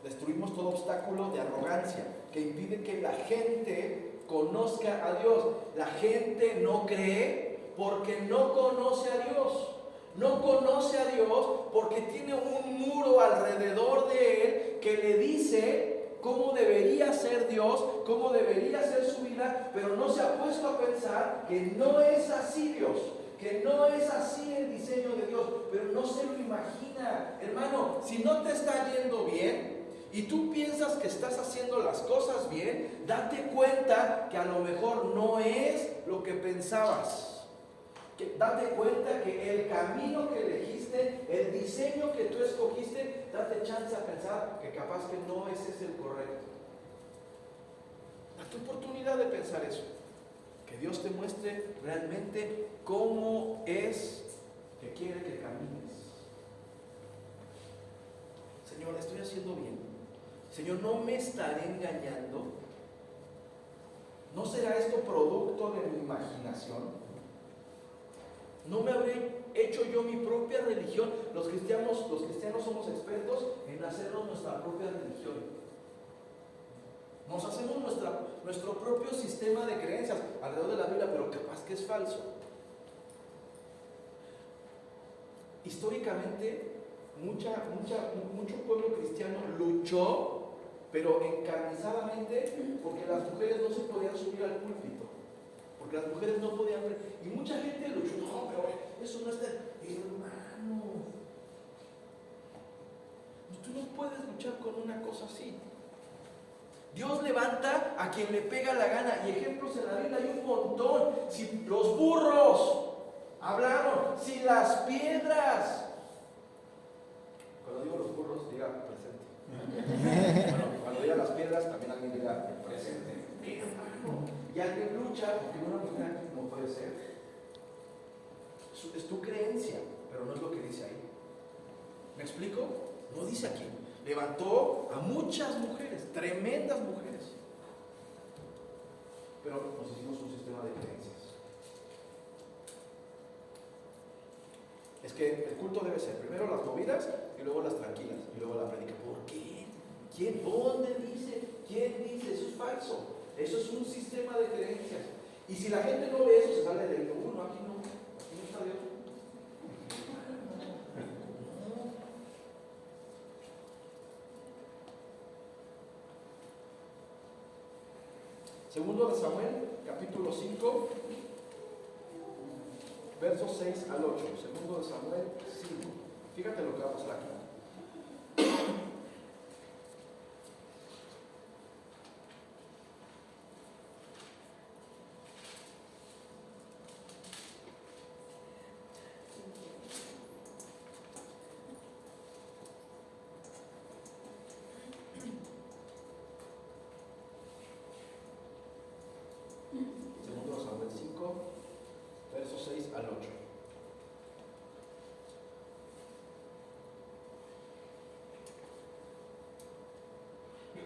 destruimos todo obstáculo de arrogancia que impide que la gente conozca a Dios. La gente no cree porque no conoce a Dios. no conoce a Dios porque tiene un muro alrededor de él que le dice cómo debería ser Dios, cómo debería ser su vida, pero no se ha puesto a pensar que no es así Dios, que no es así el diseño de Dios, pero no se lo imagina. Hermano, si no te está yendo bien y tú piensas que estás haciendo las cosas bien, date cuenta que a lo mejor no es lo que pensabas. Date cuenta que el camino que elegiste, el diseño que tú escogiste, date chance a pensar que capaz que no ese es el correcto. Date oportunidad de pensar eso. Que Dios te muestre realmente cómo es que quiere que camines. Señor, estoy haciendo bien. Señor, no me estaré engañando. ¿No será esto producto de mi imaginación? ¿No me habré hecho yo mi propia religión? Los cristianos somos expertos en hacernos nuestra propia religión. Nos hacemos nuestro propio sistema de creencias alrededor de la Biblia, pero capaz que es falso. Históricamente, mucho pueblo cristiano luchó, pero encarnizadamente, porque las mujeres no se podían subir al púlpito. Porque las mujeres no podían ver. Y mucha gente luchó, no, pero eso no está. Hermano, tú no puedes luchar con una cosa así. Dios levanta a quien le pega la gana. Y ejemplos en la Biblia hay un montón. Si los burros hablaron, si las piedras. Cuando digo los burros, diga presente. Bueno, cuando diga las piedras, también alguien diga presente. Y alguien lucha porque una mujer no puede ser. Es tu creencia, pero no es lo que dice ahí. ¿Me explico? No dice aquí. Levantó a muchas mujeres, tremendas mujeres. Pero nos hicimos un sistema de creencias. Es que el culto debe ser primero las movidas y luego las tranquilas y luego la prédica. ¿Por qué? ¿Quién? ¿Dónde dice? ¿Quién dice? Eso es falso. Eso es un sistema de creencias. Y si la gente no ve eso, se sale de uno, aquí no está Dios. Segundo de Samuel, capítulo 5, versos 6 al 8. Segundo de Samuel 5. Fíjate lo que va a pasar aquí. Segundo de Samuel 5, versos 6 al 8.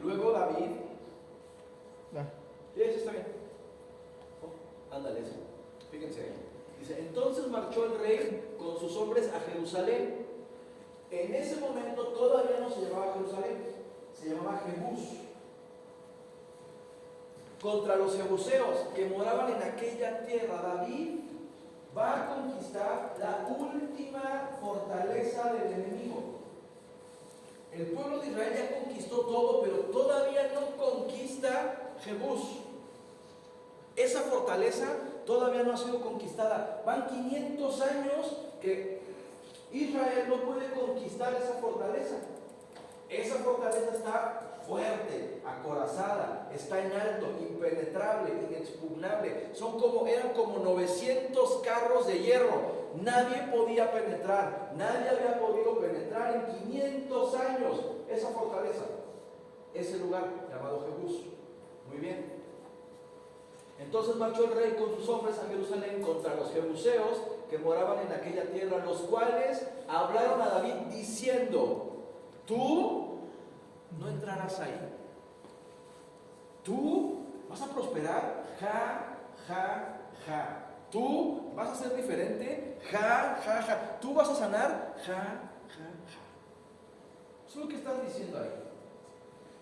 Luego David. Sí, está bien. Oh, ándale, eso. Fíjense ahí. Dice: entonces marchó el rey con sus hombres a Jerusalén. En ese momento todavía no se llamaba Jerusalén, se llamaba Jebús. Contra los jebuseos que moraban en aquella tierra, David va a conquistar la última fortaleza del enemigo. El pueblo de Israel ya conquistó todo, pero todavía no conquista Jebús. Esa fortaleza todavía no ha sido conquistada. Van 500 años que Israel no puede conquistar esa fortaleza. Esa fortaleza está fuerte, acorazada, está en alto, impenetrable, inexpugnable. Eran como 900 carros de hierro. Nadie podía penetrar, nadie había podido penetrar en 500 años esa fortaleza, ese lugar llamado Jebús. Muy bien. Entonces marchó el rey con sus hombres a Jerusalén contra los jebuseos que moraban en aquella tierra, los cuales hablaron a David diciendo: tú no entrarás ahí. Tú vas a prosperar, ja, ja, ja. Tú vas a ser diferente, ja, ja, ja. Tú vas a sanar, ja, ja, ja. Eso es lo que están diciendo ahí.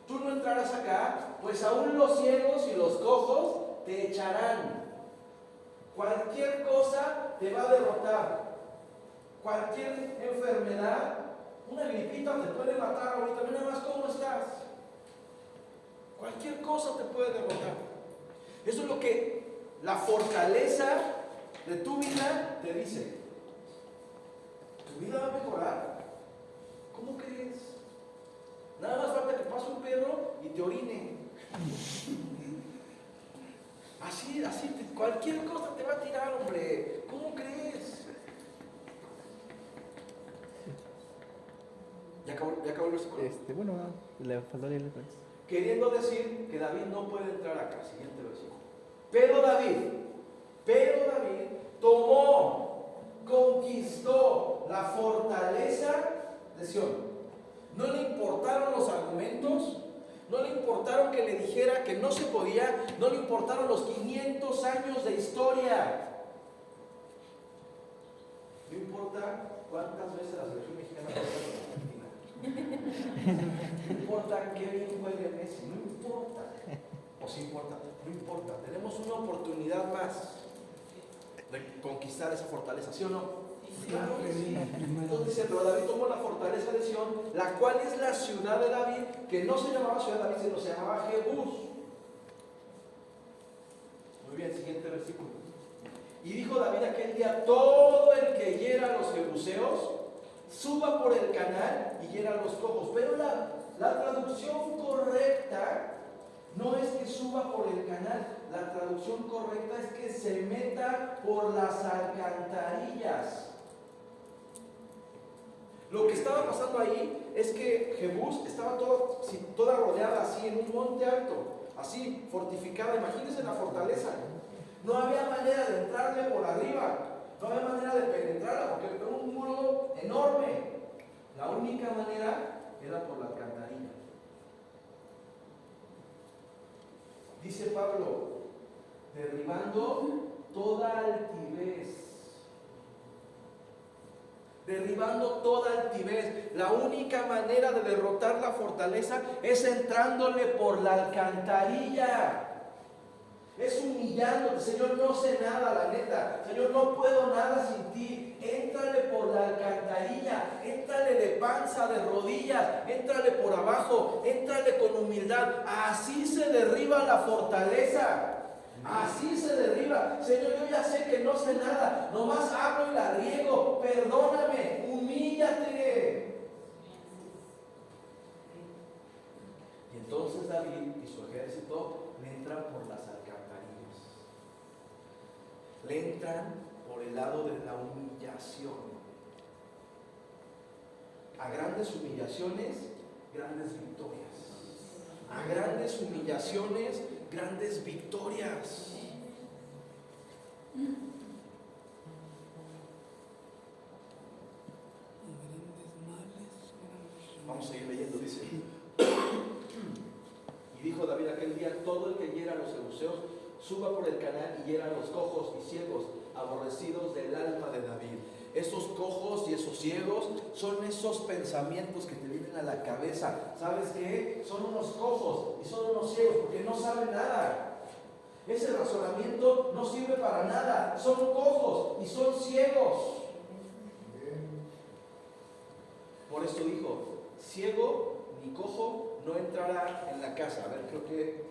Tú no entrarás acá, pues aún los ciegos y los cojos te echarán. Cualquier cosa te va a derrotar. cualquier enfermedad, una gripita te puede matar ahorita, mira nada más cómo estás. Cualquier cosa te puede derrotar. Eso es lo que la fortaleza de tu vida te dice. ¿Tu vida va a mejorar? ¿Cómo crees? Nada más falta que pase un perro y te orine. Así, cualquier cosa te va a tirar, hombre. ¿Cómo crees? ¿Ya acabó el versículo? Bueno, le faltó leerle pues. Queriendo decir que David no puede entrar acá. Siguiente versículo. Pero David tomó, conquistó la fortaleza de Sión. No le importaron los argumentos, no le importaron que le dijera que no se podía, no le importaron los 500 años de historia. No importa cuántas veces la selección mexicana va a Argentina. No importa qué bien juegue Messi, no importa. O sí importa, no importa. Tenemos una oportunidad más de conquistar esa fortaleza, ¿sí o no? Claro que sí. Entonces dice, pero David tomó la fortaleza de Sión, la cual es la ciudad de David, que no se llamaba ciudad de David, sino se llamaba Jebús. Muy bien, siguiente versículo. Y dijo David aquel día, todo el que hiera a los jebuseos, suba por el canal y hiera a los cojos. Pero la traducción correcta no es que suba por el canal, la traducción correcta es que se meta por las alcantarillas. Lo que estaba pasando ahí es que Jebús estaba toda rodeada así en un monte alto, así fortificada. Imagínense la fortaleza. No había manera de entrarle por arriba, no había manera de penetrarla porque era un muro enorme. La única manera era por la alcantarilla. Dice Pablo, derribando toda altivez. Derribando toda altivez. La única manera de derrotar la fortaleza es entrándole por la alcantarilla. Es humillándote. Señor, no sé nada, la neta. Señor, no puedo nada sin ti. Éntrale por la alcantarilla. Éntrale de panza, de rodillas. Éntrale por abajo. Éntrale con humildad. Así se derriba la fortaleza. Así se derriba. Señor, yo ya sé que no sé nada. Nomás hablo y la riego. Perdóname. Humíllate. Y entonces David y su ejército le entran por las alcantarillas. Le entran por el lado de la humillación. A grandes humillaciones, grandes victorias. A grandes humillaciones, grandes victorias. Vamos a seguir leyendo, dice. Y dijo David aquel día, todo el que hiera a los jebuseos, suba por el canal y hiera a los cojos y ciegos, aborrecidos del alma de David. Esos cojos y esos ciegos son esos pensamientos que te vienen a la cabeza. ¿Sabes qué? Son unos cojos y son unos ciegos porque no saben nada. Ese razonamiento no sirve para nada. Son cojos y son ciegos. Por eso dijo, ciego ni cojo no entrará en la casa. A ver, creo que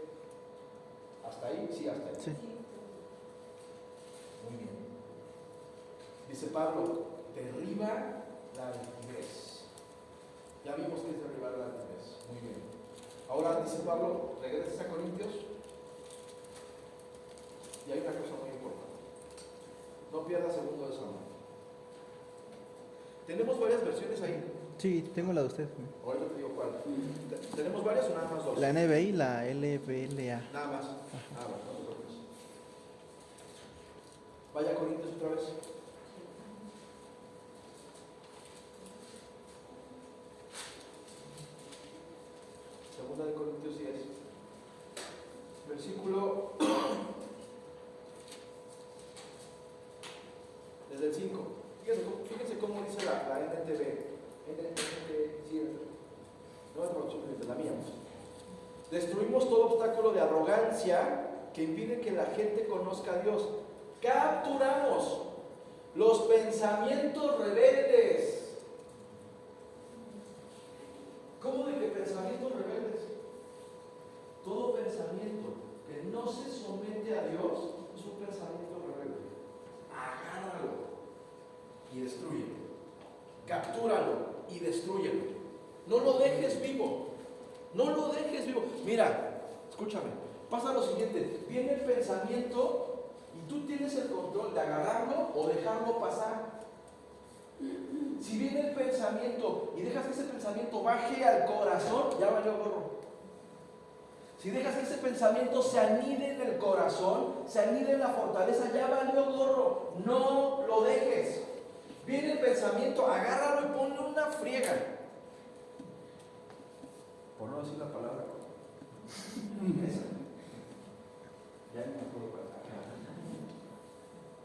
hasta ahí, sí, hasta ahí. Sí. Muy bien. Dice Pablo, derriba la altivez. Ya vimos que es derribar la altivez. Muy bien. Ahora dice Pablo, regresas a Corintios. Y hay una cosa muy importante. No pierdas segundo de Samuel. Tenemos varias versiones ahí. Sí, tengo la de usted. Ahorita te digo cuál. ¿Tenemos varias o nada más dos? La NBI y la LBLA. Nada más. Ah, bueno, no te preocupes. Vaya a Corintios otra vez. Segunda de Corintios 10. Versículo desde el 5. Fíjense cómo dice la NTV. No es traducción de la mía. Destruimos todo obstáculo de arrogancia que impide que la gente conozca a Dios. Capturamos los pensamientos pensamientos rebeldes. ¿Cómo de que pensamientos rebeldes? Todo pensamiento que no se somete a Dios es un pensamiento rebelde. Agárralo y destrúyelo. Captúralo y destrúyelo. No lo dejes vivo. No lo dejes vivo. Mira, escúchame. Pasa lo siguiente. Viene el pensamiento y tú tienes el control de agarrarlo o dejarlo pasar. Si viene el pensamiento y dejas que ese pensamiento baje al corazón, ya valió gorro. Si dejas que ese pensamiento se anide en el corazón, se anide en la fortaleza, ya valió gorro. No lo dejes. Viene el pensamiento, agárralo y ponle una friega. Por no decir la palabra. Esa. Ya me acuerdo cuál.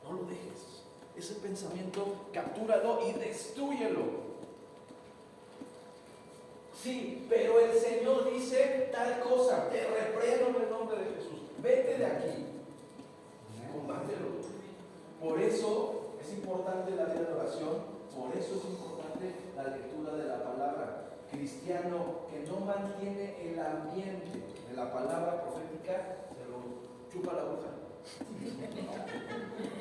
No lo dejes. Ese pensamiento, captúralo y destrúyelo. Sí, pero el Señor dice tal cosa, te reprendo en el nombre de Jesús. Vete de aquí. Combátelo. Por eso es importante la vida de oración, por eso es importante la lectura de la palabra. Cristiano que no mantiene el ambiente de la palabra profética, se lo chupa la aguja.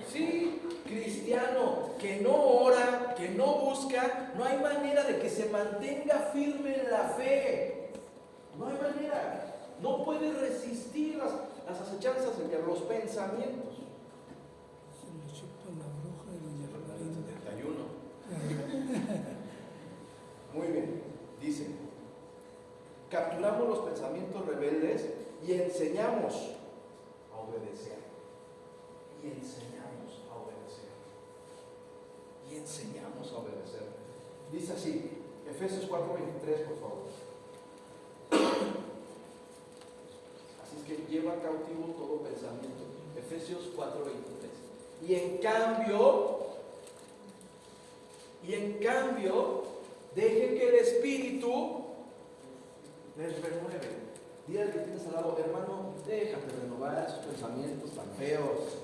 Sí, cristiano que no ora, que no busca, no hay manera de que se mantenga firme en la fe. No hay manera. No puede resistir las acechanzas de los pensamientos. Se le chupa la bruja y lo lleva a 71. Muy bien, dice, capturamos los pensamientos rebeldes y enseñamos a obedecer. Y enseñamos a obedecer. Y enseñamos a obedecer. Dice así, Efesios 4:23, por favor. Así es que lleva cautivo todo pensamiento. Efesios 4:23. Y en cambio, dejen que el Espíritu les renueve. Dile al que tienes al lado, hermano, déjate renovar esos pensamientos tan feos.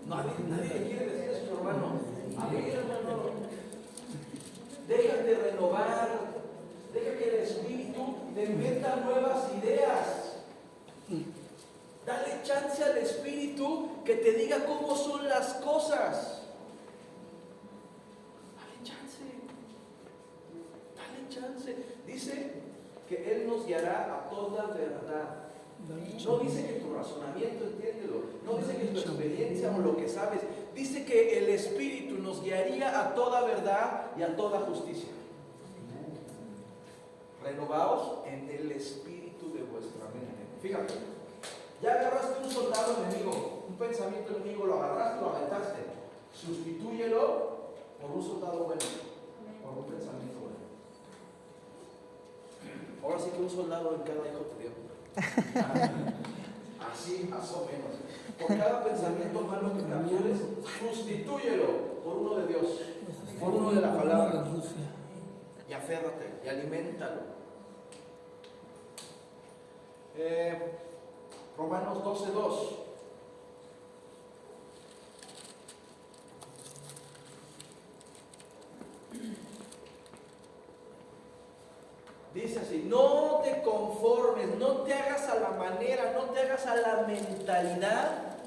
Nadie quiere decir eso, hermano. A ver, hermano, déjate renovar. Deja que el Espíritu te meta nuevas ideas. Dale chance al Espíritu que te diga cómo son las cosas. Dale chance. Dale chance. Dice que Él nos guiará a toda verdad. No dice que tu razonamiento, entiéndelo. No dice que tu experiencia o lo que sabes. Dice que el Espíritu nos guiaría a toda verdad y a toda justicia. Renovaos en el espíritu de vuestra mente. Fíjate, ya agarraste un soldado enemigo, un pensamiento enemigo, lo agarraste, lo aventaste. Sustitúyelo por un soldado bueno, por un pensamiento bueno. Ahora sí que un soldado en cada hijo te dio. Así, más o menos. Por cada pensamiento malo que captures, sustitúyelo por uno de Dios, por uno de la palabra. Y aférrate y aliméntalo. Romanos 12:2. Dice así: no te conformes, no te hagas a la manera, no te hagas a la mentalidad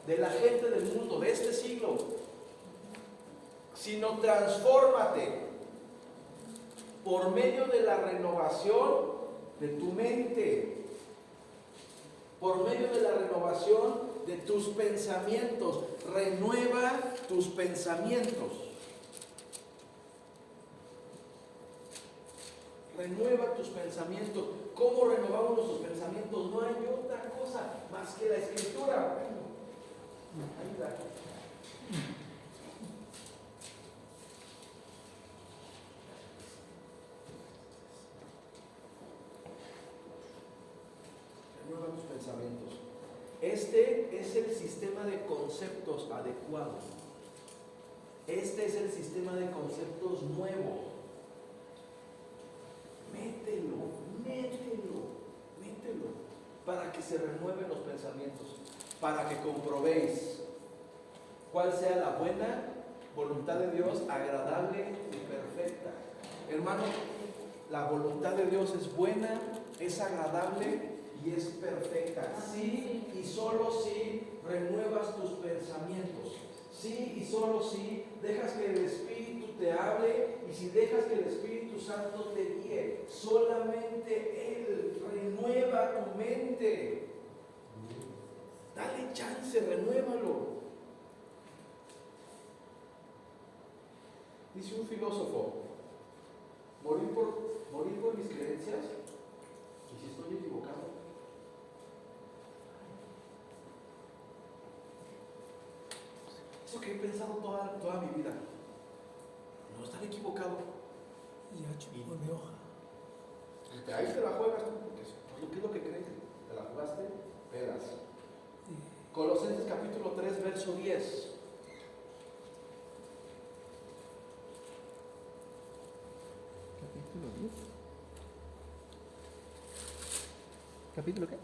de la gente del mundo, de este siglo, sino transfórmate por medio de la renovación de tu mente, por medio de la renovación de tus pensamientos. Renueva tus pensamientos. Renueva tus pensamientos. ¿Cómo renovamos nuestros pensamientos? No hay otra cosa más que la Escritura. Ayuda. Renueva tus pensamientos. Este es el sistema de conceptos adecuado. Este es el sistema de conceptos nuevo. Mételo, para que se renueven los pensamientos, para que comprobéis cuál sea la buena, voluntad de Dios agradable y perfecta. Hermano, la voluntad de Dios es buena, es agradable y es perfecta. Sí y solo si renuevas tus pensamientos. Sí y solo si dejas que el Espíritu te hable y si dejas que el Espíritu Santo te guíe. Solamente Él renueva tu mente. Dale chance, renuévalo. Dice un filósofo, morir por mis creencias, y si estoy equivocado. Eso que he pensado toda mi vida, no estar equivocado. Ya chupó de hoja. Ahí te la juegas tú, porque ¿qué es lo que crees? ¿Te la jugaste? Pelas. Sí. Colosenses capítulo 3, verso 10. Capítulo 10. ¿Capítulo qué?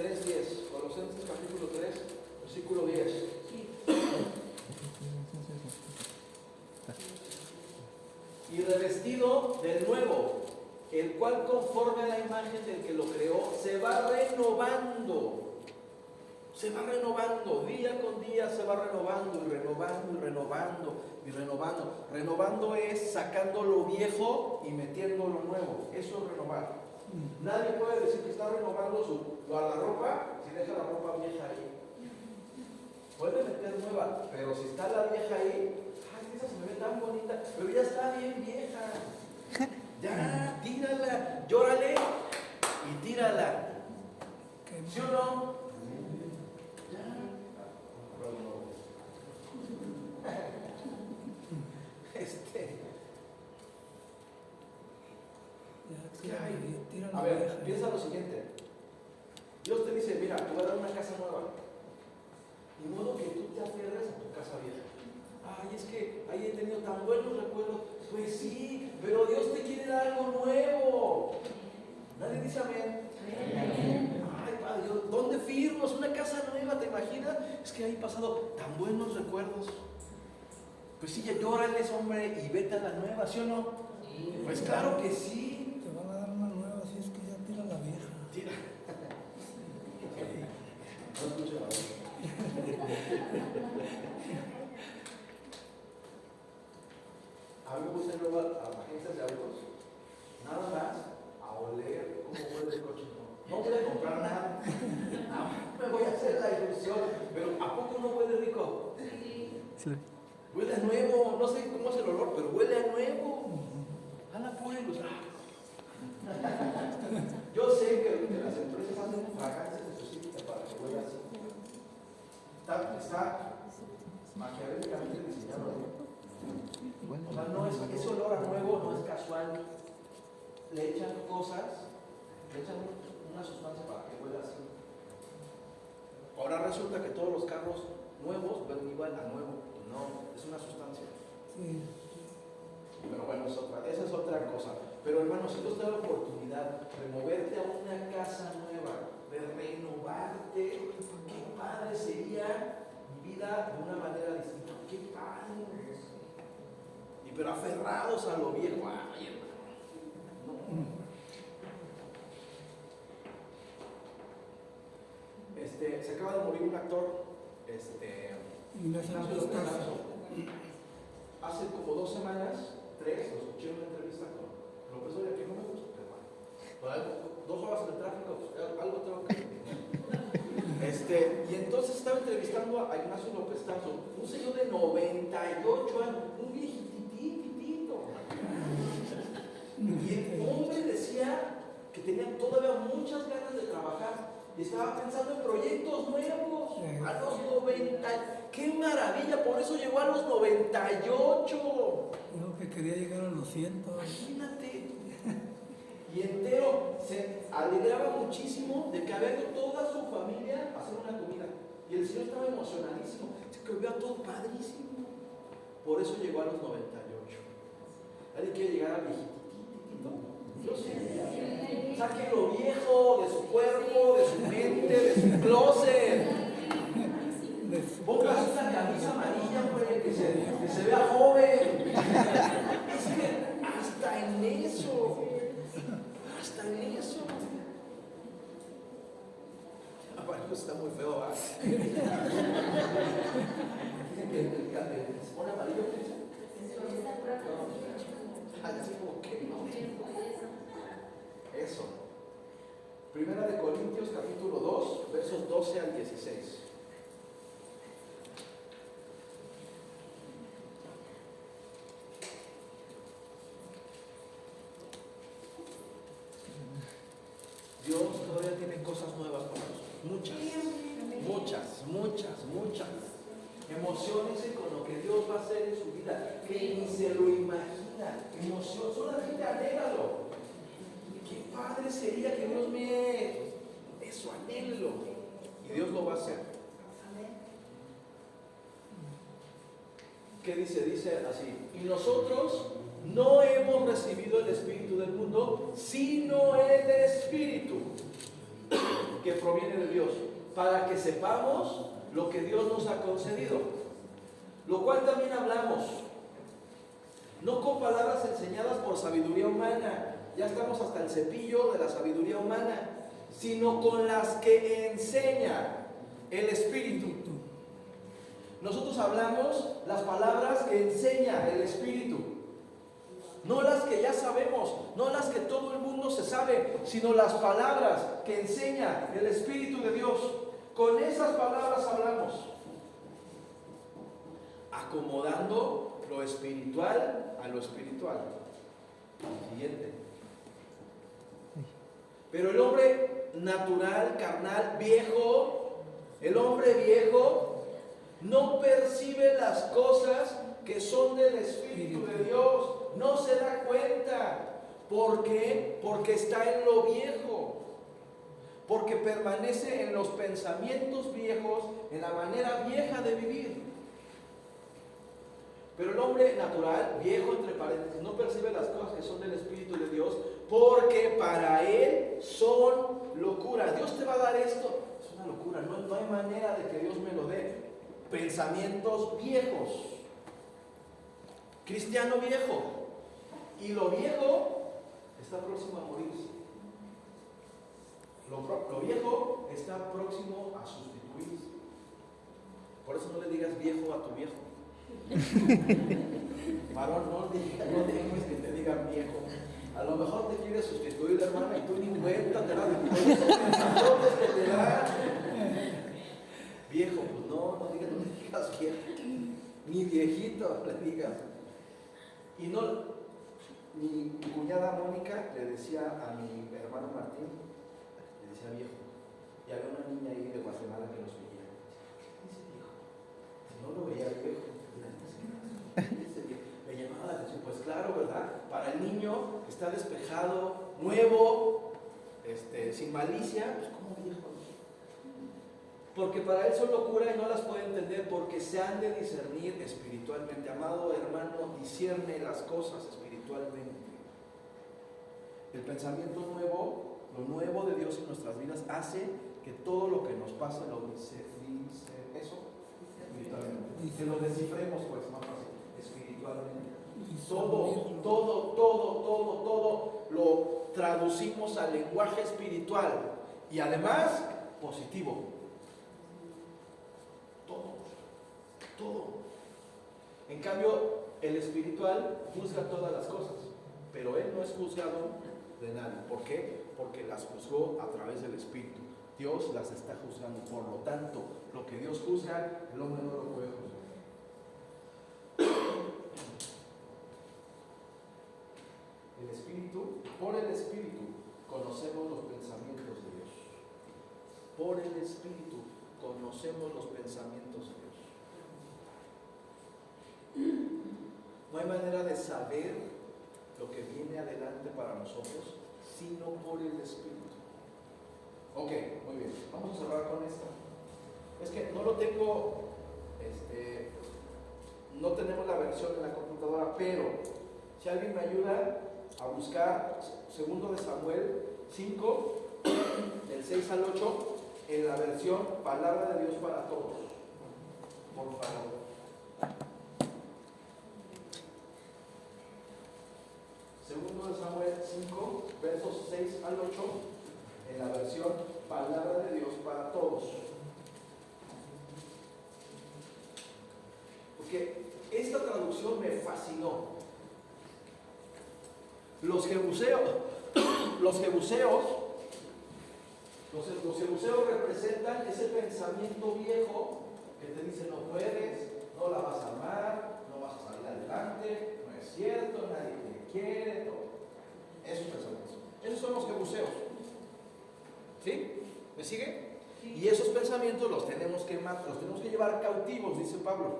3:10. Colosenses capítulo 3, versículo 10. Y revestido del nuevo, el cual conforme a la imagen del que lo creó, se va renovando. Se va renovando, día con día se va renovando y renovando y renovando y renovando. Renovando es sacando lo viejo y metiendo lo nuevo. Eso es renovar. Nadie puede decir que está renovando la ropa si deja la ropa vieja ahí. Puede meter nueva, pero si está la vieja ahí, ay, esa se me ve tan bonita, pero ya está bien vieja. Ya, tírala, llórale y tírala. ¿Sí o no? ¿Qué hay? A ver, piensa lo siguiente. Dios te dice, mira, te voy a dar una casa nueva. Ni modo que tú te aferres a tu casa vieja. Ay, es que ahí he tenido tan buenos recuerdos. Pues sí, pero Dios te quiere dar algo nuevo. Nadie dice amén. Ay, Padre Dios, ¿dónde firmo? Es una casa nueva, ¿te imaginas? Es que ahí he pasado tan buenos recuerdos. Pues sí, ya llórales, hombre, y vete a la nueva, ¿sí o no? Pues claro que sí. Te van a dar una nueva, si es que ya tira la vieja. Tira. No escucho la voz. A mí me gusta ir luego a las agencias de autos, nada más a oler cómo huele el coche. No voy a comprar nada, me voy a hacer la ilusión, pero ¿a poco no huele rico? Sí. Huele a nuevo, no sé cómo es el olor, pero huele a nuevo. A la pura ilusión. Yo sé que las empresas hacen fragancias específicas para que huela así. Está maquiavélicamente diseñado. O sea, no es, ese olor a nuevo no es casual. Le echan cosas, le echan una sustancia para que huela así. Ahora resulta que todos los carros nuevos huelen igual a nuevo. No, es una sustancia. Sí. Pero bueno, esa es otra cosa. Pero hermano, si Dios te da la oportunidad de moverte a una casa nueva, de renovarte, qué padre sería mi vida de una manera distinta. Qué padre. Y pero aferrados a lo viejo, ay, hermano. No. Se acaba de morir un actor, Ignacio López Tarso. Hace como 2 semanas, 3, lo escuché en una entrevista con López Dóriga, que no me gusta, pero bueno, 2 horas en el tráfico, pues, algo tengo que y entonces estaba entrevistando a Ignacio López Tarso, un señor de 98 años, un viejititito. Y el hombre decía que tenía todavía muchas ganas de trabajar y estaba pensando en proyectos nuevos a los 90. ¡Qué maravilla! Por eso llegó a los 98. Dijo que quería llegar a los 100. Imagínate. Y entero se alegraba muchísimo de que había ido toda su familia a hacer una comida. Y el Señor estaba emocionadísimo. Se que veía todo padrísimo. Por eso llegó a los 98. Nadie quiere llegar a viejitito. Yo sé. Saque lo viejo de su cuerpo, de su mente, de su closet. Póngase una camisa amarilla, hombre, que se vea joven. pues está muy feo, ¿verdad? ¿Se pone amarillo? Así como que no. Eso. Primera de Corintios capítulo 2, versos 12 al 16. Dios todavía tiene cosas nuevas para nosotros. Muchas. Emociónense con lo que Dios va a hacer en su vida, que ni se lo imagina. Emoción, solamente anhélalo. Qué padre sería que Dios me... Eso, anhelo. Y Dios lo va a hacer. ¿Qué dice? Dice así: y nosotros no hemos recibido el espíritu del mundo, sino el espíritu que proviene de Dios, para que sepamos lo que Dios nos ha concedido. Lo cual también hablamos, no con palabras enseñadas por sabiduría humana, ya estamos hasta el cepillo de la sabiduría humana, sino con las que enseña el Espíritu. Nosotros hablamos las palabras que enseña el Espíritu, no las que ya sabemos, no las que todo el mundo se sabe, sino las palabras que enseña el Espíritu de Dios. Con esas palabras hablamos, acomodando lo espiritual a lo espiritual. Siguiente. Pero el hombre natural, carnal, viejo, el hombre viejo no percibe las cosas que son del Espíritu de Dios, no se da cuenta. ¿Por qué? Porque está en lo viejo, porque permanece en los pensamientos viejos, en la manera vieja de vivir. Pero el hombre natural, viejo entre paréntesis, no percibe las cosas que son del Espíritu de Dios, porque para él son locura. Dios te va a dar esto, es una locura, no hay manera de que Dios me lo dé. Pensamientos viejos, cristiano viejo, y lo viejo está próximo a morirse. Lo viejo está próximo a sustituirse. Por eso no le digas viejo a tu viejo. Varón, no dejes que te digan viejo. A lo mejor te quiere sustituir, hermana, y tú ni cuenta te das de todos esos pensamientos que te dan. Viejo, pues no le digas viejo, ni viejito le digas. Y no, mi cuñada Mónica le decía a mi hermano Martín, le decía viejo, y había una niña ahí de Guatemala que nos veía. ¿Qué dice viejo? Si no lo veía viejo, me llamaba la atención. Pues claro, ¿verdad? Para el niño que está despejado, nuevo, sin malicia, pues ¿cómo viejo? Porque para él son locura y no las puede entender, porque se han de discernir espiritualmente. Amado hermano, discierne las cosas espiritualmente. El pensamiento nuevo, lo nuevo de Dios en nuestras vidas, hace que todo lo que nos pasa lo espiritualmente. Que lo descifremos, pues, más fácil, espiritualmente. Todo lo traducimos al lenguaje espiritual y además positivo. Todo. En cambio, el espiritual juzga todas las cosas, pero él no es juzgado de nadie. ¿Por qué? Porque las juzgó a través del Espíritu. Dios las está juzgando. Por lo tanto, lo que Dios juzga, el hombre no lo puede juzgar. El Espíritu, por el Espíritu, conocemos los pensamientos de Dios. Por el Espíritu, conocemos los pensamientos de Dios. No hay manera de saber lo que viene adelante para nosotros sino por el Espíritu. Ok, muy bien. Vamos a cerrar con esto. Es que no lo tengo, no tenemos la versión en la computadora, pero si alguien me ayuda a buscar 2 de Samuel 5, del 6 al 8, en la versión Palabra de Dios para Todos. Por favor. 2 de Samuel 5, versos 6 al 8, en la versión palabra de Dios para todos. Porque esta traducción me fascinó. Los jebuseos representan ese pensamiento viejo que te dice no puedes, no la vas a armar, no vas a salir adelante, no es cierto, nadie te quiere, todo. Esos pensamientos. Esos son los jebuseos. ¿Sí? ¿Me sigue? Sí. Y esos pensamientos los tenemos que llevar cautivos, dice Pablo.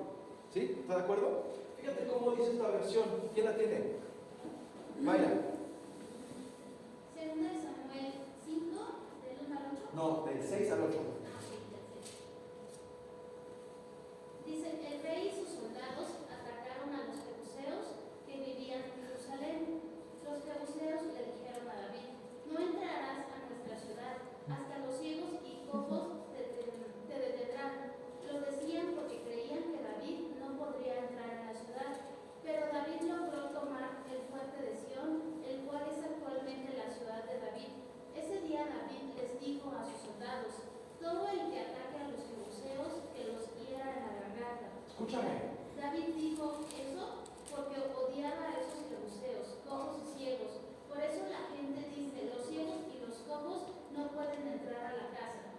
¿Sí? ¿Está de acuerdo? Fíjate cómo dice esta versión. ¿Quién la tiene? Vaya. Segunda de Samuel 5, del 1 al 8. No, del 6 al 8. Dice, el rey y sus soldados atacaron a los jebuseos que vivían en Jerusalén. Los jebuseos le dijeron a David, no entrarás a nuestra ciudad, hasta los ciegos y cojos te detendrán. Lo decían porque creían que David no podría entrar en la ciudad. Pero David logró tomar el fuerte de Sión, el cual es actualmente la ciudad de David. Ese día David les dijo a sus soldados, todo el que ataque a los jebuseos, que los hiera en la garganta. Escúchame. David dijo eso porque odiaba a esos jebuseos, cojos y ciegos. Por eso la gente dice, los ciegos y los cojos no pueden entrar a la casa.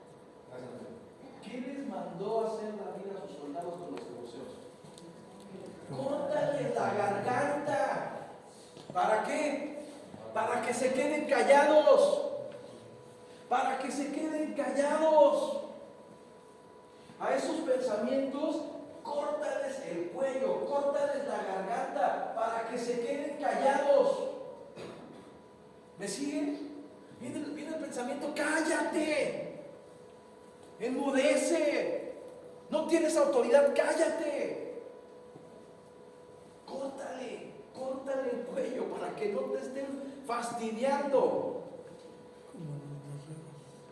¿Qué les mandó hacer David a sus soldados con los jebuseos? Córtales la garganta. ¿Para qué? Para que se queden callados. Para que se queden callados. A esos pensamientos, córtales el cuello, córtales la garganta, para que se queden callados. ¿Me siguen? Viene el pensamiento, cállate. Enmudece. No tienes autoridad, cállate. Córtale el cuello para que no te estén fastidiando.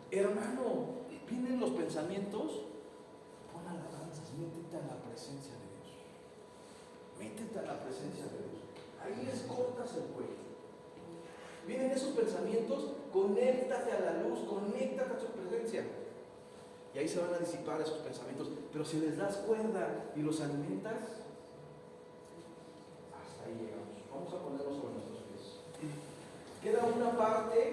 Hermano, vienen los pensamientos, pon alabanzas, métete a la presencia de Dios. Métete a la presencia de Dios. Ahí les cortas el cuello. Vienen esos pensamientos, conéctate a la luz, conéctate a su presencia. Y ahí se van a disipar esos pensamientos. Pero si les das cuerda y los alimentas, hasta ahí llegamos. Vamos a ponernos sobre nuestros pies. Queda una parte